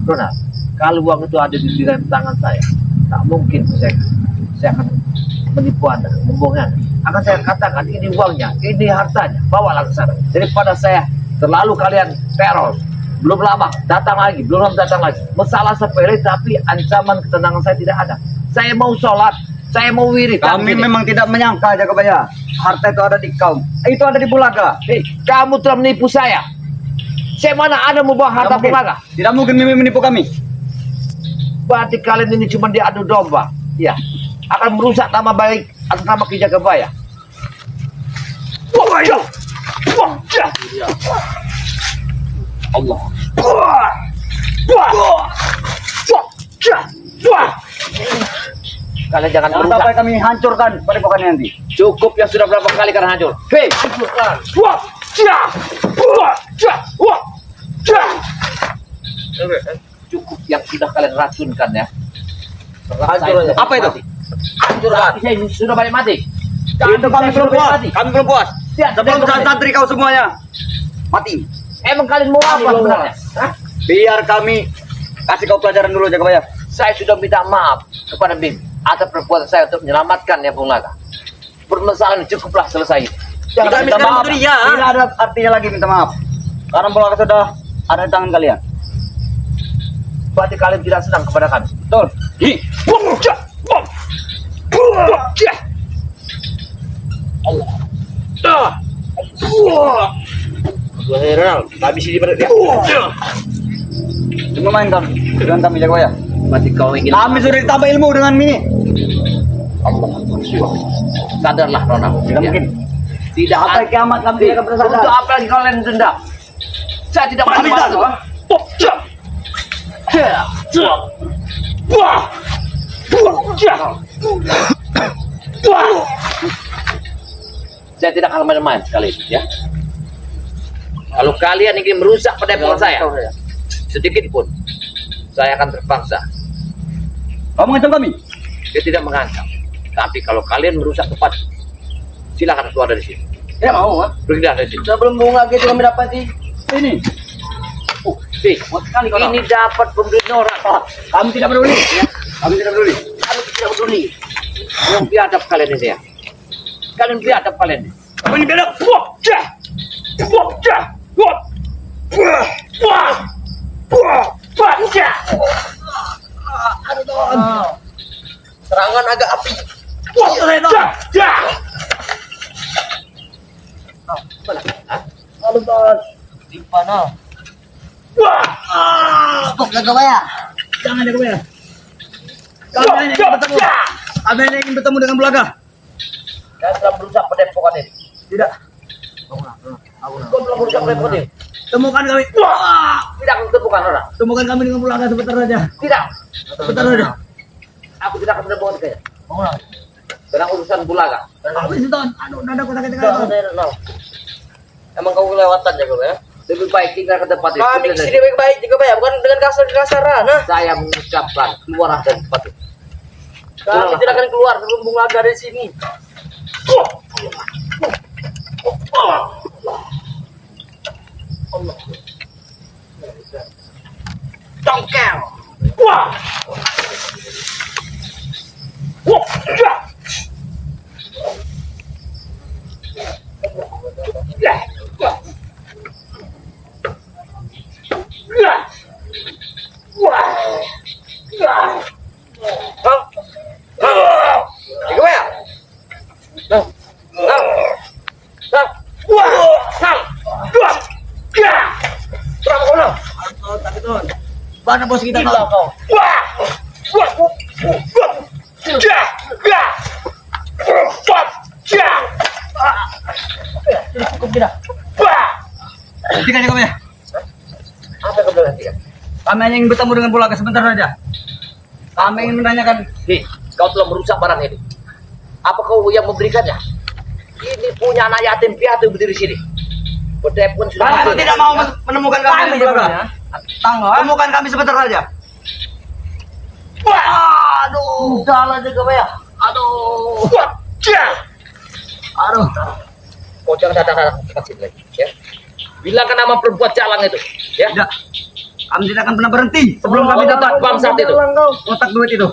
Rona, kalau uang itu ada di dalam tangan saya, tak mungkin saya akan menipu Anda, membohongi Anda. Akan saya katakan ini uangnya, ini hartanya, bawalah ke sana. Daripada saya terlalu kalian teror. Belum lama datang lagi, belum lama datang lagi. Masalah sepele tapi ancaman ketenangan saya tidak ada. Saya mau sholat, saya mau wirid. Kami memang tidak menyangka Jagabaya. Harta itu ada di kau. Itu ada di Bulaga. Hei, kamu telah menipu saya. Saya mana ada mau bawa harta Tidak mungkin. Bulaga? Tidak mungkin Mimi menipu kami. Berarti kalian ini cuma diadu domba. Ya, akan merusak nama baik atas nama Ki Jagabaya. Wah, ya. Wah, ya. Allah. Wah. Wah. Wah. Ya. Wah. Kalian jangan Jangan merusak. sampai kami hancurkan padepokan nanti. Cukup yang sudah berapa kali kalian hancur. Hei. Wah. Ya. Wah. Ya. Wah. Ya. Cukup yang sudah kalian racunkan ya. Hancur aja. Apa itu? Hancur hati saya sudah banyak mati. Itu kami belum puas. Kami belum puas. Ya, Sebelum tidak, santri kau semuanya mati. Emang kalian mau apa sebenarnya? Hah? Biar kami kasih kau pelajaran dulu Jagabaya. Saya sudah minta maaf kepada Bim atas perbuatan saya untuk menyelamatkan ya Bulaga. Permasalahan ini cukuplah selesai. Kami Minta sekarang maaf. butuh dia. Tidak ada artinya lagi minta maaf. Karena Bulaga sudah ada di tangan kalian. Berarti kalian tidak senang kepada kami. Betul. Kami sini pada dia. Cuma main kami dengan kami Jagabaya. Berarti kau ingin Kami sudah ditambah ilmu dengan ini. sadarlah Rona. Tidak mungkin. Tidak Sampai kiamat kami tidak akan pernah sadar. Untuk apa lagi kalian dendam? Saya tidak pernah Tidak. malu. Saya tidak akan main-main sekali ini, ya. Kalau kalian ingin merusak padepokan saya, sedikit pun, saya akan terpaksa. Kamu mengancam kami? Dia tidak mengancam. Tapi kalau kalian merusak tempat, silakan keluar dari sini. Ya mau ah. Pergi dari sini. Sebelum bunga gitu kami dapat di Ini. sekali kau. Ini dapat pemberian orang. Kami tidak peduli. Kami tidak peduli. Kalian tidak peduli. Yang biadab kalian ini ya. Kalian biadab kalian ini. Kami biadab. Serangan agak api. Halo bos. Di mana? Stop jaga baya. Jangan jaga baya. Kami hanya ingin bertemu. Kami hanya ingin bertemu dengan Bulaga. Kalian telah berusaha padepokan ini. Tidak. Kau telah berusaha padepokan ini. Temukan kami. Tidak akan ketemukan orang. Temukan kami dengan Bulaga sebentar saja. Tidak. Sebentar saja. Aku tidak akan padepokan kayaknya. Sedang urusan Bulaga. Habis itu, aduh, dadaku sakit sekali. Tidak. Emang kau kelewatan ya kau ya? Lebih baik tinggal ke tempat itu. Kami kesini baik-baik juga Pak ya, bukan dengan kasar-kasaran. Nah, Saya mengucapkan keluar dari tempat itu. kami tidak akan keluar sebelum Bung Laga dari sini. Congkel. Mana bos kita Gila tahu? kau. Cukup tidak? Hentikan jaga baya. Apa kau bilang tidak? Kami hanya ingin bertemu dengan Bulaga sebentar saja. Kami ingin menanyakan. Hei, kau telah merusak barang ini. Apa kau yang memberikannya? Ini punya anak yatim piatu berdiri sini. Pedepun sudah Kami mati. tidak mau menemukan kami dengan Bulaga. Temukan kami sebentar saja. Aduh, udahlah jaga baya. Aduh. Aduh. Kau jangan datang ke sini lagi, ya. Bilangkan nama perempuan jalang itu, ya. Tidak. Kami tidak akan pernah berhenti sebelum kami Kau dapat dapat bangsat itu. kotak duit itu.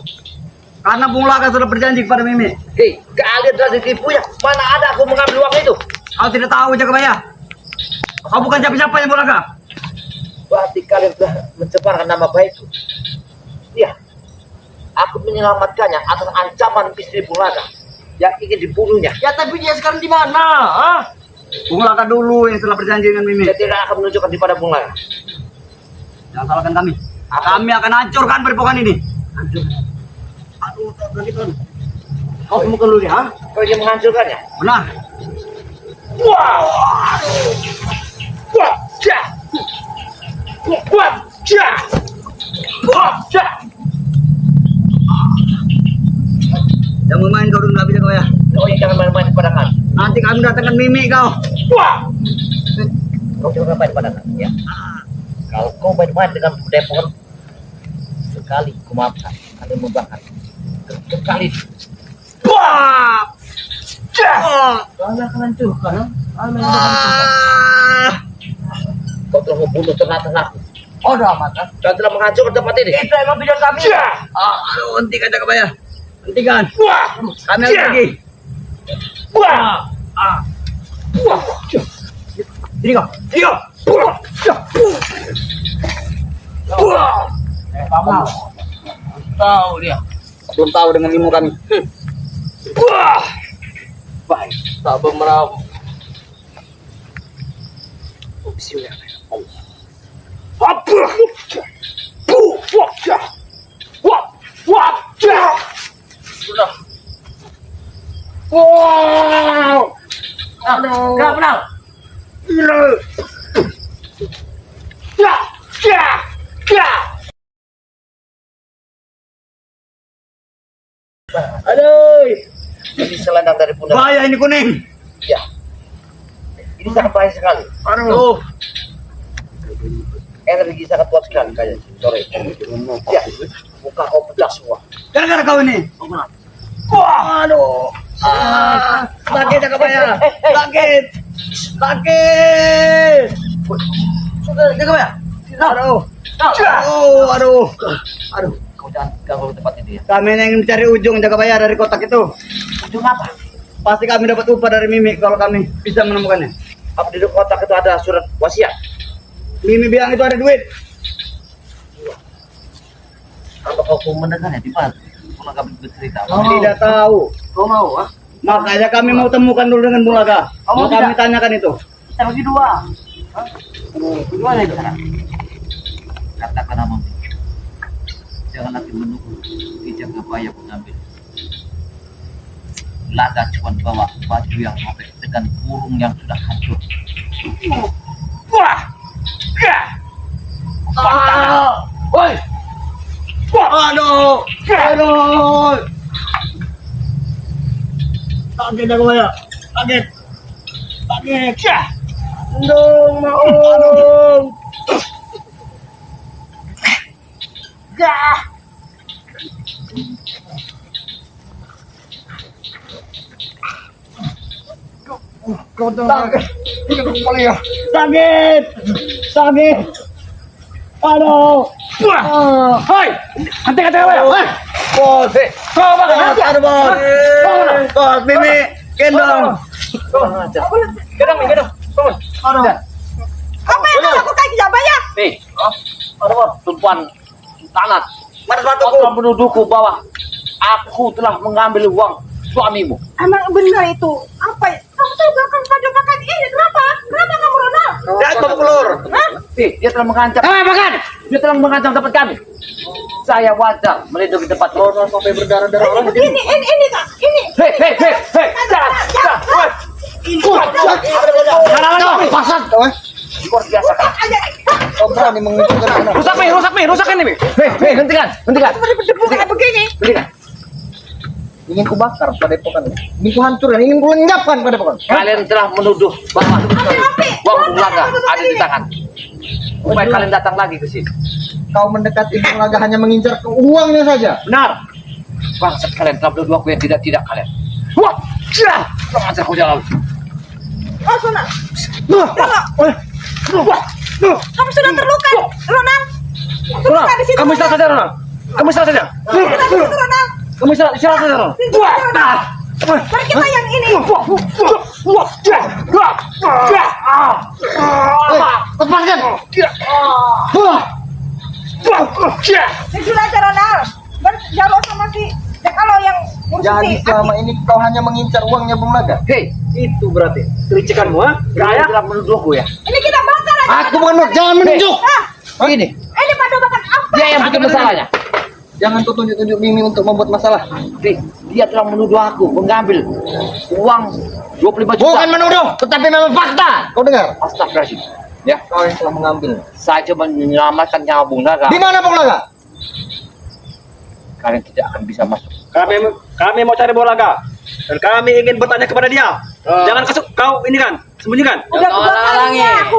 Karena Bung Laga sudah berjanji kepada Mimi. Hei, kalian telah ditipu ya. Mana ada aku mengambil uang itu? Kau tidak tahu jaga baya. Kau bukan siapa-siapa yang Bung Laga. Berarti kalian telah mencemarkan nama baikku. Iya. Aku menyelamatkannya atas ancaman istri Bung Laga yang ingin dibunuhnya. Ya tapi dia sekarang di mana? Ah? Bung Laga dulu yang telah berjanji dengan Mimi. Dia tidak akan menunjukkan di pada Bung Laga. Jangan salahkan kami. Kami akan hancurkan padepokan ini. Aduh, tak berani kan. Kau temukan dulu ya? Kau ingin menghancurkannya? Benar. Jangan bermain kau dulu jaga baya. Kau yang jangan main-main pada kami. Nanti kami datangkan Mimi kau. Kau jangan main pada kami. Ya. Kalau kau main-main dengan depokan, sekali ku maafkan. Kalian membakar. Sekali. Kalian akan hancurkan. Kau telah membunuh ternak-ternakku. Oh, udah amat. Ah. Kau telah menghancurkan tempat ini. Itu emang bidang kami. Aduh, hentikan jaga baya. Hentikan. Kami harus pergi. Sini kau. Kamu tahu dia. Belum tahu dengan ilmu kami. Baik, tak bermerau. Sudah. Wow. Aduh. Gak kenal. Aduh. Ini selendang dari pundak. Bahaya ini kuning. Ya. Ini sangat bahaya sekali. Aduh. Energi sangat kuat sekali kayak sore. Ya. Muka kau pecah semua. Gara-gara kau ini. Aduh. Sakit jaga baya. Sakit. Sakit. Sudah jaga ya. Aduh. Aduh. Aduh. Kau jangan ganggu tempat ini ya. Kami yang mencari ujung jaga baya dari kotak itu. Ujung apa? Pasti kami dapat upah dari Mimi kalau kami bisa menemukannya. Apa di kotak itu ada surat wasiat? Mimi bilang itu ada duit. Apa kau mau mendengarnya di mana? Kau nggak bercerita. Tidak tahu. Kau mau ah? Makanya kami mau temukan dulu dengan Bung Laga. Mau kami tanyakan itu. Kita bagi dua. Gimana itu sekarang? Katakan sama jangan lagi menunggu di Jagabaya mengambil. Laga cuma bawa baju yang robek dengan burung yang sudah hancur. Wah. Gah. Woi. Aduh. Aduh. Kaget aku ya. Kaget. Kaget. Cah. Dong, mau. Gah. Sakit. Sakit. Aduh. Wah. Hoi. Henti-henti apa ya? Hoi. Bos. Kau banget. Aduh, bos. Bos, Mimi. Gendong. Gedong. Bangun. Aduh. Apa yang kau lakukan Kijabaya? Nih. Ada apa? Tumpuan tanah. Mana Kau sepatuku? telah menuduhku bahwa aku telah mengambil uang suamimu. Emang benar itu? Apa? Kamu tahu bahkan pada makan ini kenapa? Kenapa kamu Ronald? Ya, bawa keluar. Nih, dia telah mengancam. Dia telah mengancam tempat kami. Saya wajar melindungi tempat Ronald sampai berdarah-darah orang. Ini kak, ini. Hei. Jangan. Pasang. Luar biasa kan. Kau berani mengincar Rusak nih. Hei, hentikan. Berdebu kayak begini. Hentikan. ingin kubakar padepokan, ingin kuhancurkan, ingin kulenyapkan padepokan. Kalian telah menuduh bahwa uang Bulaga ada di tangan. Supaya kalian datang lagi ke sini. Kau mendekati Bulaga hanya mengincar uangnya saja. Benar. Bangsat kalian telah menuduh aku yang tidak kalian. Wah, cia. Kurang ajar kau jalan. Oh, Ronald. Kamu sudah terluka, Ronald. Terluka di situ. Kamu istirahat saja, Ronald. Kamu istirahat saja. Kita di situ, Ronald. Kamu istirahat saja, Ronald. Mari kita yang ini. Lepaskan. Jujur aja, Ronald. Berdialog sama si kalau yang ngurusin Jadi si selama ini kau hanya mengincar uangnya Bulaga. Hei, Itu berarti kericikanmu, ha? kalian telah menuduhku ya. Ini kita bakar aja. Aku bukan jangan menunjuk. Ini, Ini pada bakar apa? dia yang bikin masalahnya. Jangan kau tunjuk-tunjuk Mimi untuk membuat masalah. Nih, dia telah menuduh aku mengambil uang 25 juta. Bukan menuduh, tetapi memang fakta. Kau dengar? Astagfirullahaladzim. Ya, Kau yang telah mengambil. saya cuma menyelamatkan nyawa Bung Naga. Di mana Bulaga? Kalian tidak akan bisa masuk. Kami mau cari Bulaga dan kami ingin bertanya kepada dia. Jangan kau ini kan sembunyikan. Udah kebakarannya aku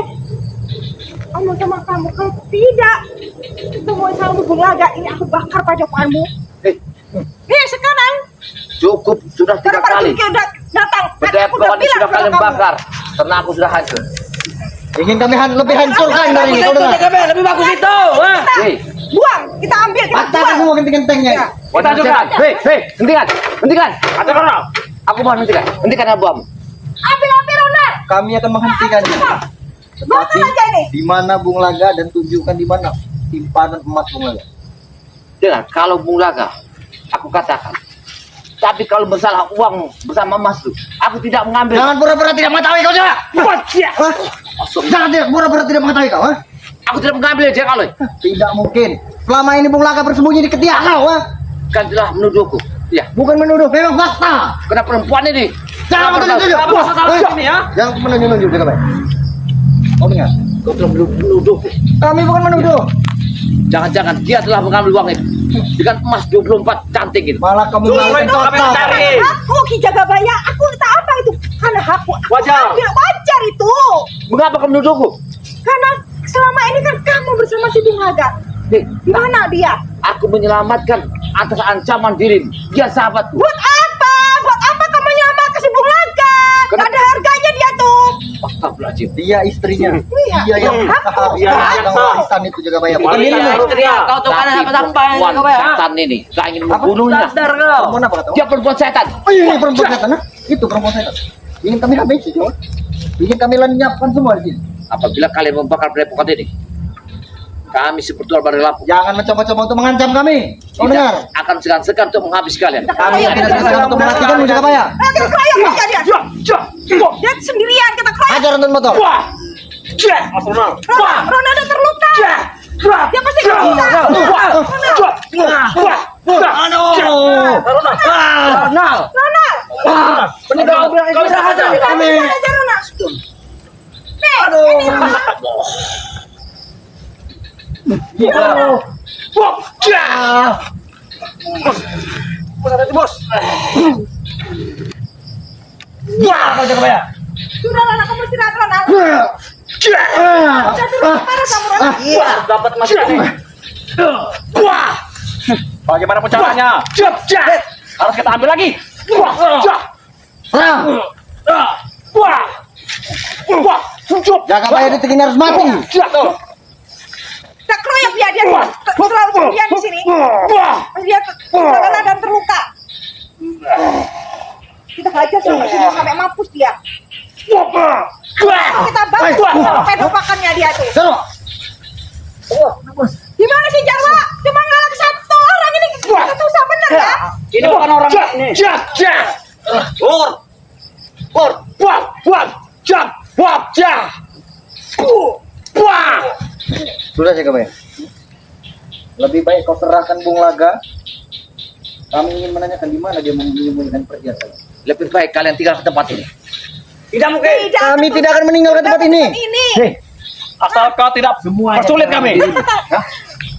ngomong sama kamu kalau tidak ketemu sama Bulaga ini aku bakar pajokanmu. Hei, Sekarang cukup sudah 3 karena Pak kali. Juki udah datang. Padepokan ini sudah kalian bakar karena aku sudah hancur. Ingin kami lebih hancurkan dari ini. Kau dengar? Lebih bagus itu. Hei, Buang, kita ambil, kita Patahkan buang. semua genteng-gentengnya. kita hancurkan. Hei, hentikan. Ada orang. Aku mau hentikan abu-abu. Ambil, Ronald. Kami akan menghentikannya. Bakar Tetapi aja ini. di mana Bulaga dan tunjukkan di mana simpanan emas Bulaga. Dengar, kalau Bung Laga, aku katakan. Tapi kalau masalah uang bersama emas itu, aku tidak mengambil. Jangan pura-pura tidak mengetahui kau jangan. Hah? Jangan tidak pura-pura tidak mengetahui kau. Ha? Aku tidak mengambil aja kalau Tidak mungkin. Selama ini Bulaga bersembunyi di ketiak kau. Ha? kan telah menuduhku. Ya, Bukan menuduh, memang fakta. kena perempuan ini. Jangan menunjuk-nunjuk. Jangan menunjuk-nunjuk dengan baik. Kau dengar? Kau telah menuduhku. Kami bukan menuduh. Jangan-jangan dia telah mengambil uang itu dengan emas 24 cantik itu. Malah kamu malukan kota. Aku Ki Jagabaya, aku tak apa itu. Karena aku Wajar. ambil wajar itu. Mengapa kau menuduhku? Karena selama ini kan kamu bersama si Bulaga. Nih, Di mana dia? aku menyelamatkan atas ancaman dirimu. Dia sahabatku. Buat apa? Buat apa kamu nyelamatkan si Bulaga? Gak ada harganya dia tuh. Astagfirullahaladzim. Dia istrinya. Iya. Dia yang Aku. seharusnya memegang warisan itu jaga bayar. Bukan Iya, dirimu. Kau tahu kan apa setan ini tak ingin membunuhnya. Perempuan apa kata? Dia perempuan setan. Oh iya, perempuan setan. Ha? Itu perempuan setan. Ingin kami habisi, coba. Ingin kami lenyapkan semua di sini. Apabila kalian membakar padepokan ini, Kami seperti pada lapuk. Jangan mencoba-coba untuk mengancam kami. Kau dengar? Akan segan-segan untuk menghabis kalian. Kami yang tidak segan untuk mematikanmu Jagabaya. Kita keroyok aja dia. Dia sendirian kita keroyok. Ajar nonton motor. Ronaldo terluka. Dia pasti nggak bisa. Ronald. Kau bisa aja. Aja Ronaldo. Sudah Ronaldo, kamu istirahat Ronaldo. Udah terluka parah kamu Ronaldo. Dapat masuk ini. Bagaimana caranya? Harus kita ambil lagi. Serang. Jagabaya di tegini harus mati. Kita keroyok dia selalu sendirian di sini. Dia terkena dan terluka. Kita hajar sampai mampus dia. Kita bantu pedopakannya dia tuh. Seru. Gimana sih Jarwo? Cuma ngalah satu orang ini kita susah bener ya. Ini bukan orang ini. Sudah Jagabaya. Lebih baik kau serahkan Bung Laga. Kami ingin menanyakan di mana dia menyembunyikan perhiasan. Lebih baik kalian tinggal ke tempat ini. Tidak mungkin. Kami tidak akan meninggalkan tempat ini. Asal kau tidak persulit kami.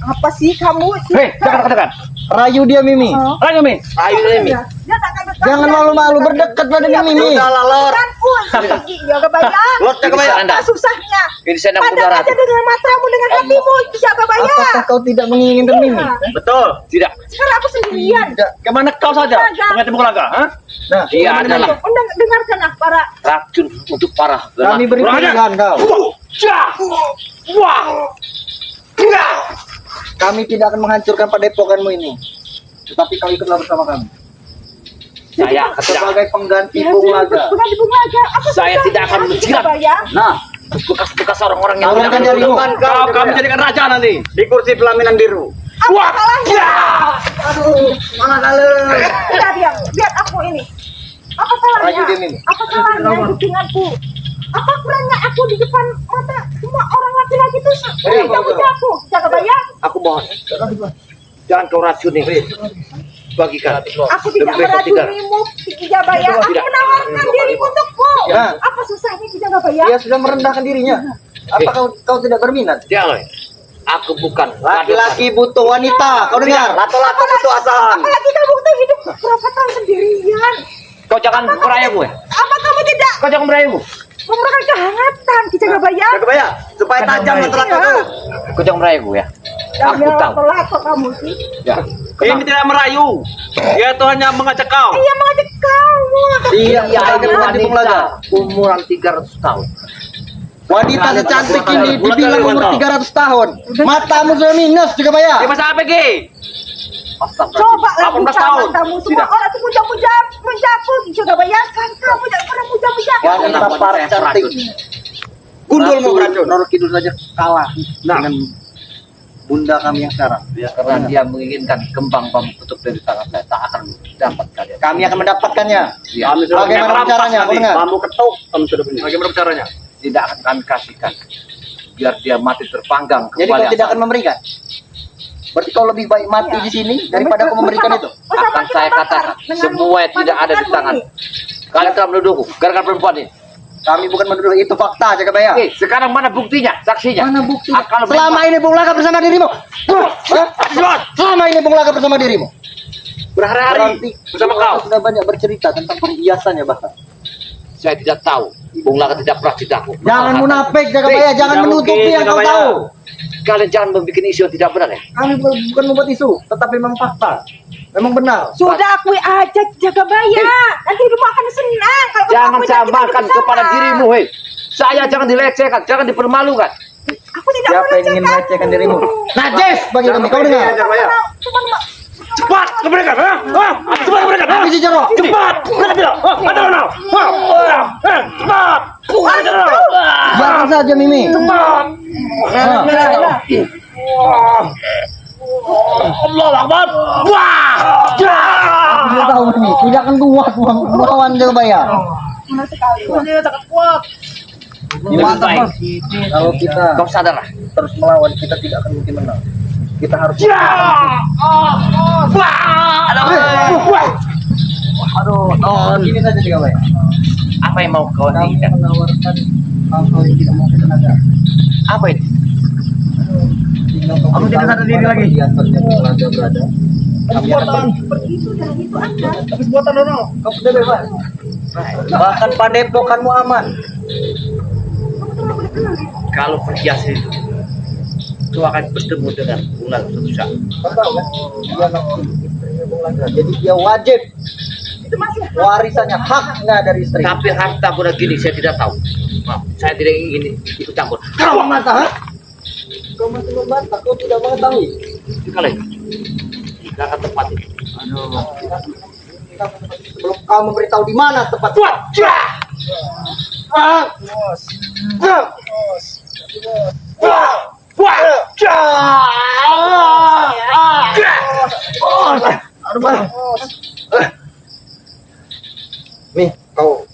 Apa sih kamu? Hei, jangan katakan. Rayu dia Mimi. Ayo Mi. Ayo Mimi. Dia tak akan bertanya. Jangan malu-malu berdekat padanya Mimi. Bukan pun. Jagabaya. Lord Jagabaya. Apa susahnya? Ini saya nak Pandang aja dengan matamu dengan hatimu Jagabaya. Apakah kau tidak menginginkan Mimi? Betul. Tidak. Sekarang aku sendirian. Kemana kau saja? Pengerti Bung Laga, ha? Nah, Dia adalah Dengarkanlah para racun untuk para kami beri pilihan kau. Kami tidak akan menghancurkan padepokanmu ini. Tetapi kau ikutlah bersama kami. Saya tidak. Sebagai pengganti Bung Laga. Bukan di Bung Laga. Apa Saya tidak akan menjilat. Jagabaya? Nah, Bekas-bekas orang-orang yang Taruhkan jarimu. kau kami jadikan raja nanti di kursi pelaminan biru. Apa salahnya? Mana kalian? Udah diam. Lihat aku ini. Apa salahnya? Rayu dia, Mimi. Apa salahnya hitunganku? Apa kurangnya aku di depan mata semua orang laki-laki itu? Jago-jago. Jagabaya. Aku mohon. Jangan kau racuni. Bagikan. Aku tidak Lebih baik kau tinggal. meracunimu, Jagabaya. Aku Tidak. menawarkan dirimu untukku. Ya. Apa susahnya Jagabaya? Dia sudah merendahkan dirinya. Apa kau tidak berminat? Jangan. Aku bukan Laki-laki butuh wanita. Kau dengar? Lato-lato butuh asahan. Apalagi kamu tuh hidup berapa tahun sendirian. Kau jangan merayaku ya. Apa kamu tidak Kau jangan merayaku. memerlukan kehangatan Ki Jagabaya? Jagabaya, supaya tajam lato-lato kau. Kau jangan merayaku ya. Aku tahu. Lato kamu sih. Ya. Ini tidak merayu. Dia tuh hanya mengajak kau. Iya mengajak kamu. Dia Dia sebagai ini pengganti Bung Laga. wanita umuran 300 tahun. Wanita secantik ini dibilang umur 300 tahun. Matamu sudah minus Jagabaya. Dia masa apa Ki? Coba lah 18 buka tahun. matamu. Semua Tidak. orang tuh muja-muja Ki Jagabaya. Kan kamu jangan pernah muja-muja. Jangan tapar cantik. Gundulmu beracun. Nor Kidul saja kalah dengan bunda kami yang sekarang. Ya, karena dia menginginkan kembang bambu petuk dari tangan saya, tak akan dapat kalian. Kami akan mendapatkannya. Ya, Kami sudah Bagaimana punya caranya? rampas Kau dengar? nanti. Bambu ketuk kami sudah punya. Bagaimana caranya? tidak akan kami kasihkan. Biar dia mati terpanggang Jadi kembali. kau tidak akan memberikan. Berarti kau lebih baik mati di sini daripada kau memberikan itu. Akan saya katakan, semua yang tidak ada di tangan. Kalian telah menuduhku gara-gara perempuan ini. Kami bukan menuduh, itu fakta Jagabaya. Sekarang mana buktinya, saksinya? Mana bukti? Kalau Selama ini Bung Laga bersama dirimu. Hah? Selama ini Bung Laga bersama dirimu. Berhari-hari bersama Bung Laga kau. sudah banyak bercerita tentang perhiasannya bahkan. saya tidak tahu, Bung Laga tidak pernah ceritaku. Jangan munafik Jagabaya, jangan tidak menutupi mungkin, yang kau Jagabaya. tahu. Kalian jangan membuat isu yang tidak benar ya. Kami bukan membuat isu, tetapi memang fakta. Memang benar. Sudah akui aja Jagabaya. Nanti hidupmu akan senang. Kalau Jangan kamu jangan samakan kita bersama. kepada dirimu, hei. Saya jangan dilecehkan, jangan dipermalukan. Aku tidak Siapa yang ingin melecehkan dirimu? Najis bagi kami, kau dengar? Cuma Cepat keberikan, ha? Cepat keberikan, ha? Habisi jorok. Cepat, mereka bilang, ada mana? Cepat, ada mana? Biarkan saja Mimi. Cepat. Nah, Allah Akbar. Wah. Dia tahu nih, tidak akan kuat melawan Jagabaya. Benar sekali. Lebih baik Kalau kita kau sadarlah. terus melawan, kita tidak akan mungkin menang. Kita harus Ini saja Jagabaya. Apa yang mau kau Kami inginkan? menawarkan hal-hal yang tidak mungkin tenaga. Apa ini? Aku tidak sadar diri lagi. Di atasnya Belanda berada. Kami akan Begitu dan itu Anda. Kau sudah bebas. Bahkan padepokanmu aman. Kalau perhiasan itu, kau akan bertemu dengan bulan suatu saat. Kau tahu kan? Dia anak istrinya Bung Laga. Jadi dia wajib Itu masih warisannya, haknya dari istri. Tapi harta kuda gini saya tidak tahu. Maaf, saya tidak ingin ikut campur. Kau membantah? Kau masih membantah? Kau tidak mengetahui? Sekali, tidak akan tepat ini. Sebelum kau memberitahu di mana tempat. Nih, kau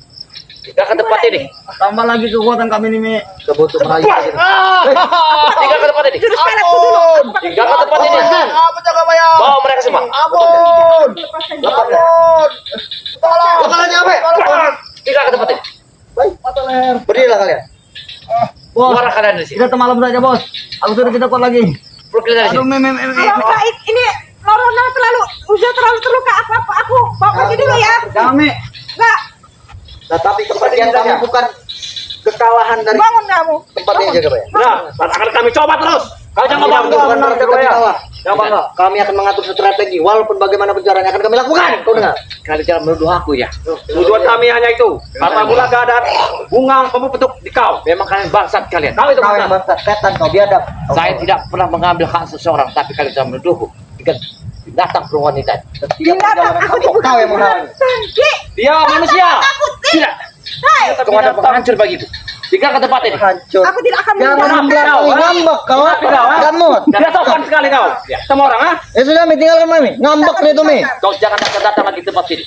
Tidak akan tepat ini. Tambah lagi kekuatan kami nih, Mi. kebutuh merayu. Tidak akan tepat ini. jurus peletku dulu. Tidak akan tepat ini. Apa Jagabaya? Bawa mereka semua. Ampun. Lepaskan Ampun. Tolong. Kepalanya apa? Tidak akan tepat ini. Baik, mata leher. Berdirilah kalian. Bos, Keluar kalian dari sini. kita malam saja, Bos. Aku sudah tidak kuat lagi. Pergi dari Aduh, sini. Mi. Kalau enggak ini Lorona terlalu terluka. Aku bawa pergi dulu ya. Jangan, Mi. Enggak, Tetapi kepergian kami bukan kekalahan dari bangun kamu. tempat yang jaga bayar. Nah, akan kami coba terus. Kau jangan Kami bangga. bukan berarti kami kalah. Jangan bangga. Kami akan mengatur strategi walaupun bagaimana caranya akan kami lakukan. Kau dengar? Kalian jangan menuduh aku ya. Tujuan kami hanya itu. Karena Bulaga dan bunga pemuputuk di kau. Memang kalian bangsat kalian. Kau itu Kau yang bangsa. bangsa setan, kau biadab. Saya tidak pernah mengambil hak seseorang, tapi kalian jangan menuduhku. Jika datang ke wanita. Binatang aku Kau dibuka yang menghalangi. Ki. Dia manusia. Takut, Ki. Tidak. Hai, Kau ada penghancur bagiku. Tinggal ke tempat ini. Hancur. aku tidak akan Jangan meninggalkan. membelakang ngambek kau. Gamut. Dia sopan sekali kau. Sama orang, ha? Ya sudah, Mi, tinggalkan Mami. Ngambek dia tuh, Mi. Kau jangan datang lagi ke tempat ini.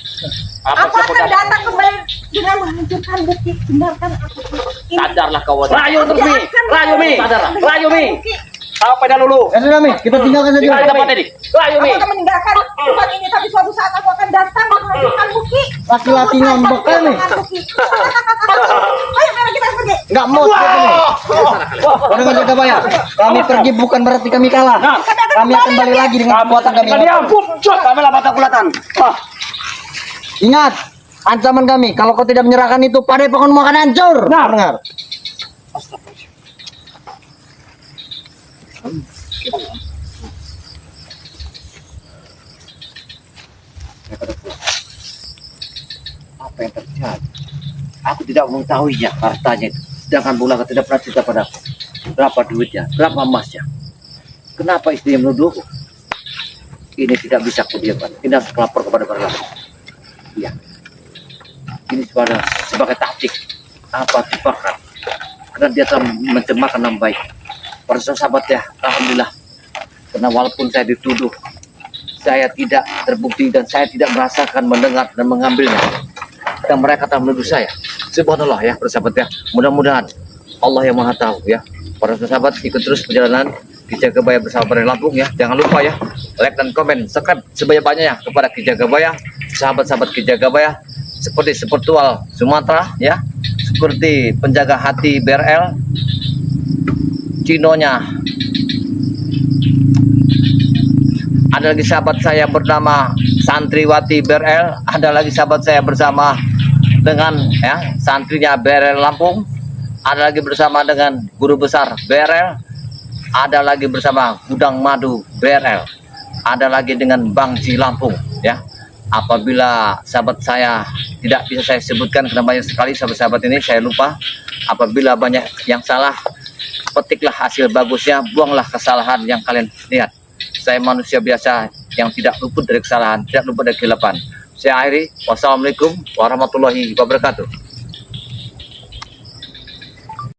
Aku siapa akan datang kembali dengan menghancurkan bukti. Dengarkan aku. Ini. Sadarlah kau wanita. Rayu terus, Mi. Rayu, Mi. Sadarlah. Rayu, Mi. Ki. Sampai dah lulu. Ya sudah, Mi, kita tinggalkan saja. Tinggal di tempat ini. Rayu, Mi. Aku akan meninggalkan tempat ini, tapi suatu saat aku akan datang menghancurkan bukti. Laki-laki ngambek kan, Mi. Ayo, mari kita pergi. Nggak mau dia tuh, Mi. Kau dengar jaga bayar. Kami pergi bukan berarti kami kalah. Kami akan balik lagi dengan kekuatan kami. Kita diam. Kami lah batang kulatan. Ingat, ancaman kami. Kalau kau tidak menyerahkan itu, padepokanmu akan hancur. Nah. Dengar. Apa yang terjadi? Aku tidak mengetahuinya hartanya itu. Sedangkan Bulaga tidak pernah cerita padaku. Berapa duitnya? Berapa emasnya? Kenapa istrinya menuduhku? Ini tidak bisa kudiamkan. Ini harus lapor kepada para laki. Iya. Ini sebagai taktik. Apa jebakan? Karena dia telah mencemarkan nama baik. Para sahabat ya, alhamdulillah. Karena walaupun saya dituduh, saya tidak terbukti dan saya tidak merasakan, mendengar dan mengambilnya. Dan mereka telah menuduh saya. Subhanallah ya, para sahabat ya. Mudah-mudahan Allah yang Maha Tahu ya. Para sahabat ikut terus perjalanan Ki Jagabaya bersama Bareng Lampung ya. Jangan lupa ya, like dan komen, subscribe sebanyak-banyaknya kepada Ki Jagabaya, sahabat-sahabat Ki Jagabaya, seperti spiritual Sumatera ya, seperti penjaga hati BRL, Cinonya. Ada lagi sahabat saya bernama Santriwati BRL, ada lagi sahabat saya bersama dengan ya santrinya BRL Lampung, ada lagi bersama dengan guru besar BRL, ada lagi bersama Gudang Madu BRL, ada lagi dengan Bangci Lampung ya. Apabila sahabat saya tidak bisa saya sebutkan karena banyak sekali sahabat-sahabat ini, saya lupa. Apabila banyak yang salah, petiklah hasil bagusnya, buanglah kesalahan yang kalian lihat. Saya manusia biasa yang tidak luput dari kesalahan, tidak luput dari kesilapan. Saya akhiri, wassalamualaikum warahmatullahi wabarakatuh.